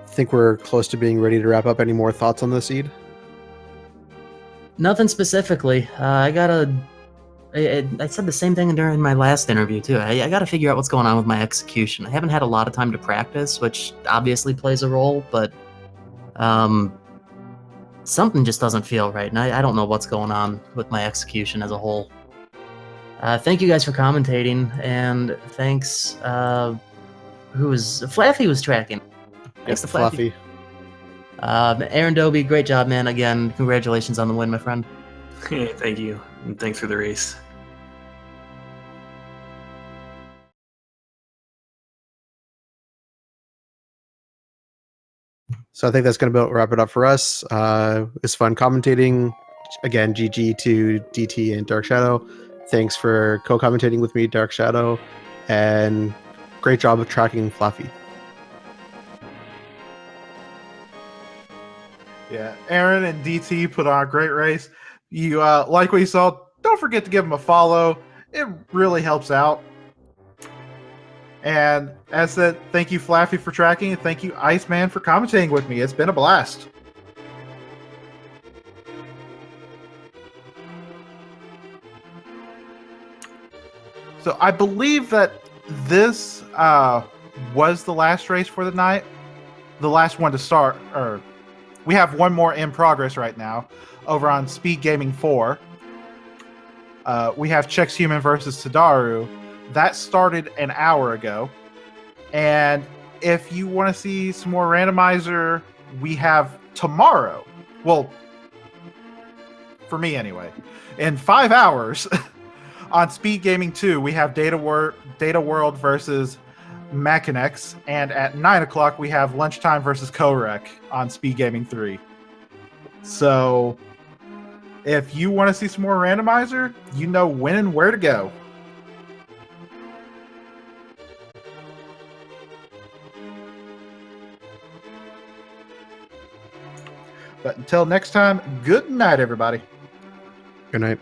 Think we're close to being ready to wrap up. Any more thoughts on the seed? Nothing specifically. I said the same thing during my last interview too. I gotta figure out what's going on with my execution. I haven't had a lot of time to practice, which obviously plays a role, but something just doesn't feel right, and I don't know what's going on with my execution as a whole. Thank you guys for commentating, and thanks. Flaffy was tracking. Thanks to Flaffy. AaronDobbe, great job, man. Again, congratulations on the win, my friend. Hey, thank you. And thanks for the race. So I think that's going to wrap it up for us. It's fun commentating. Again, GG to DT and Dark Shadow. Thanks for co-commentating with me, Dark Shadow. And great job of tracking Fluffy. Yeah, Aaron and DT put on a great race. You like what you saw, don't forget to give them a follow. It really helps out. And as said, thank you, Flaffy, for tracking, and thank you, Iceman, for commentating with me. It's been a blast. So I believe that this was the last race for the night. The last one to start, or we have one more in progress right now over on Speed Gaming 4. We have Chex Human versus Tadaru. That started an hour ago. And if you want to see some more Randomizer, we have tomorrow. Well, for me anyway. In 5 hours on Speed Gaming 2, we have Data World versus Machinex. And at 9 o'clock, we have Lunchtime versus Korek on Speed Gaming 3. So if you want to see some more Randomizer, you know when and where to go. But until next time, good night, everybody. Good night.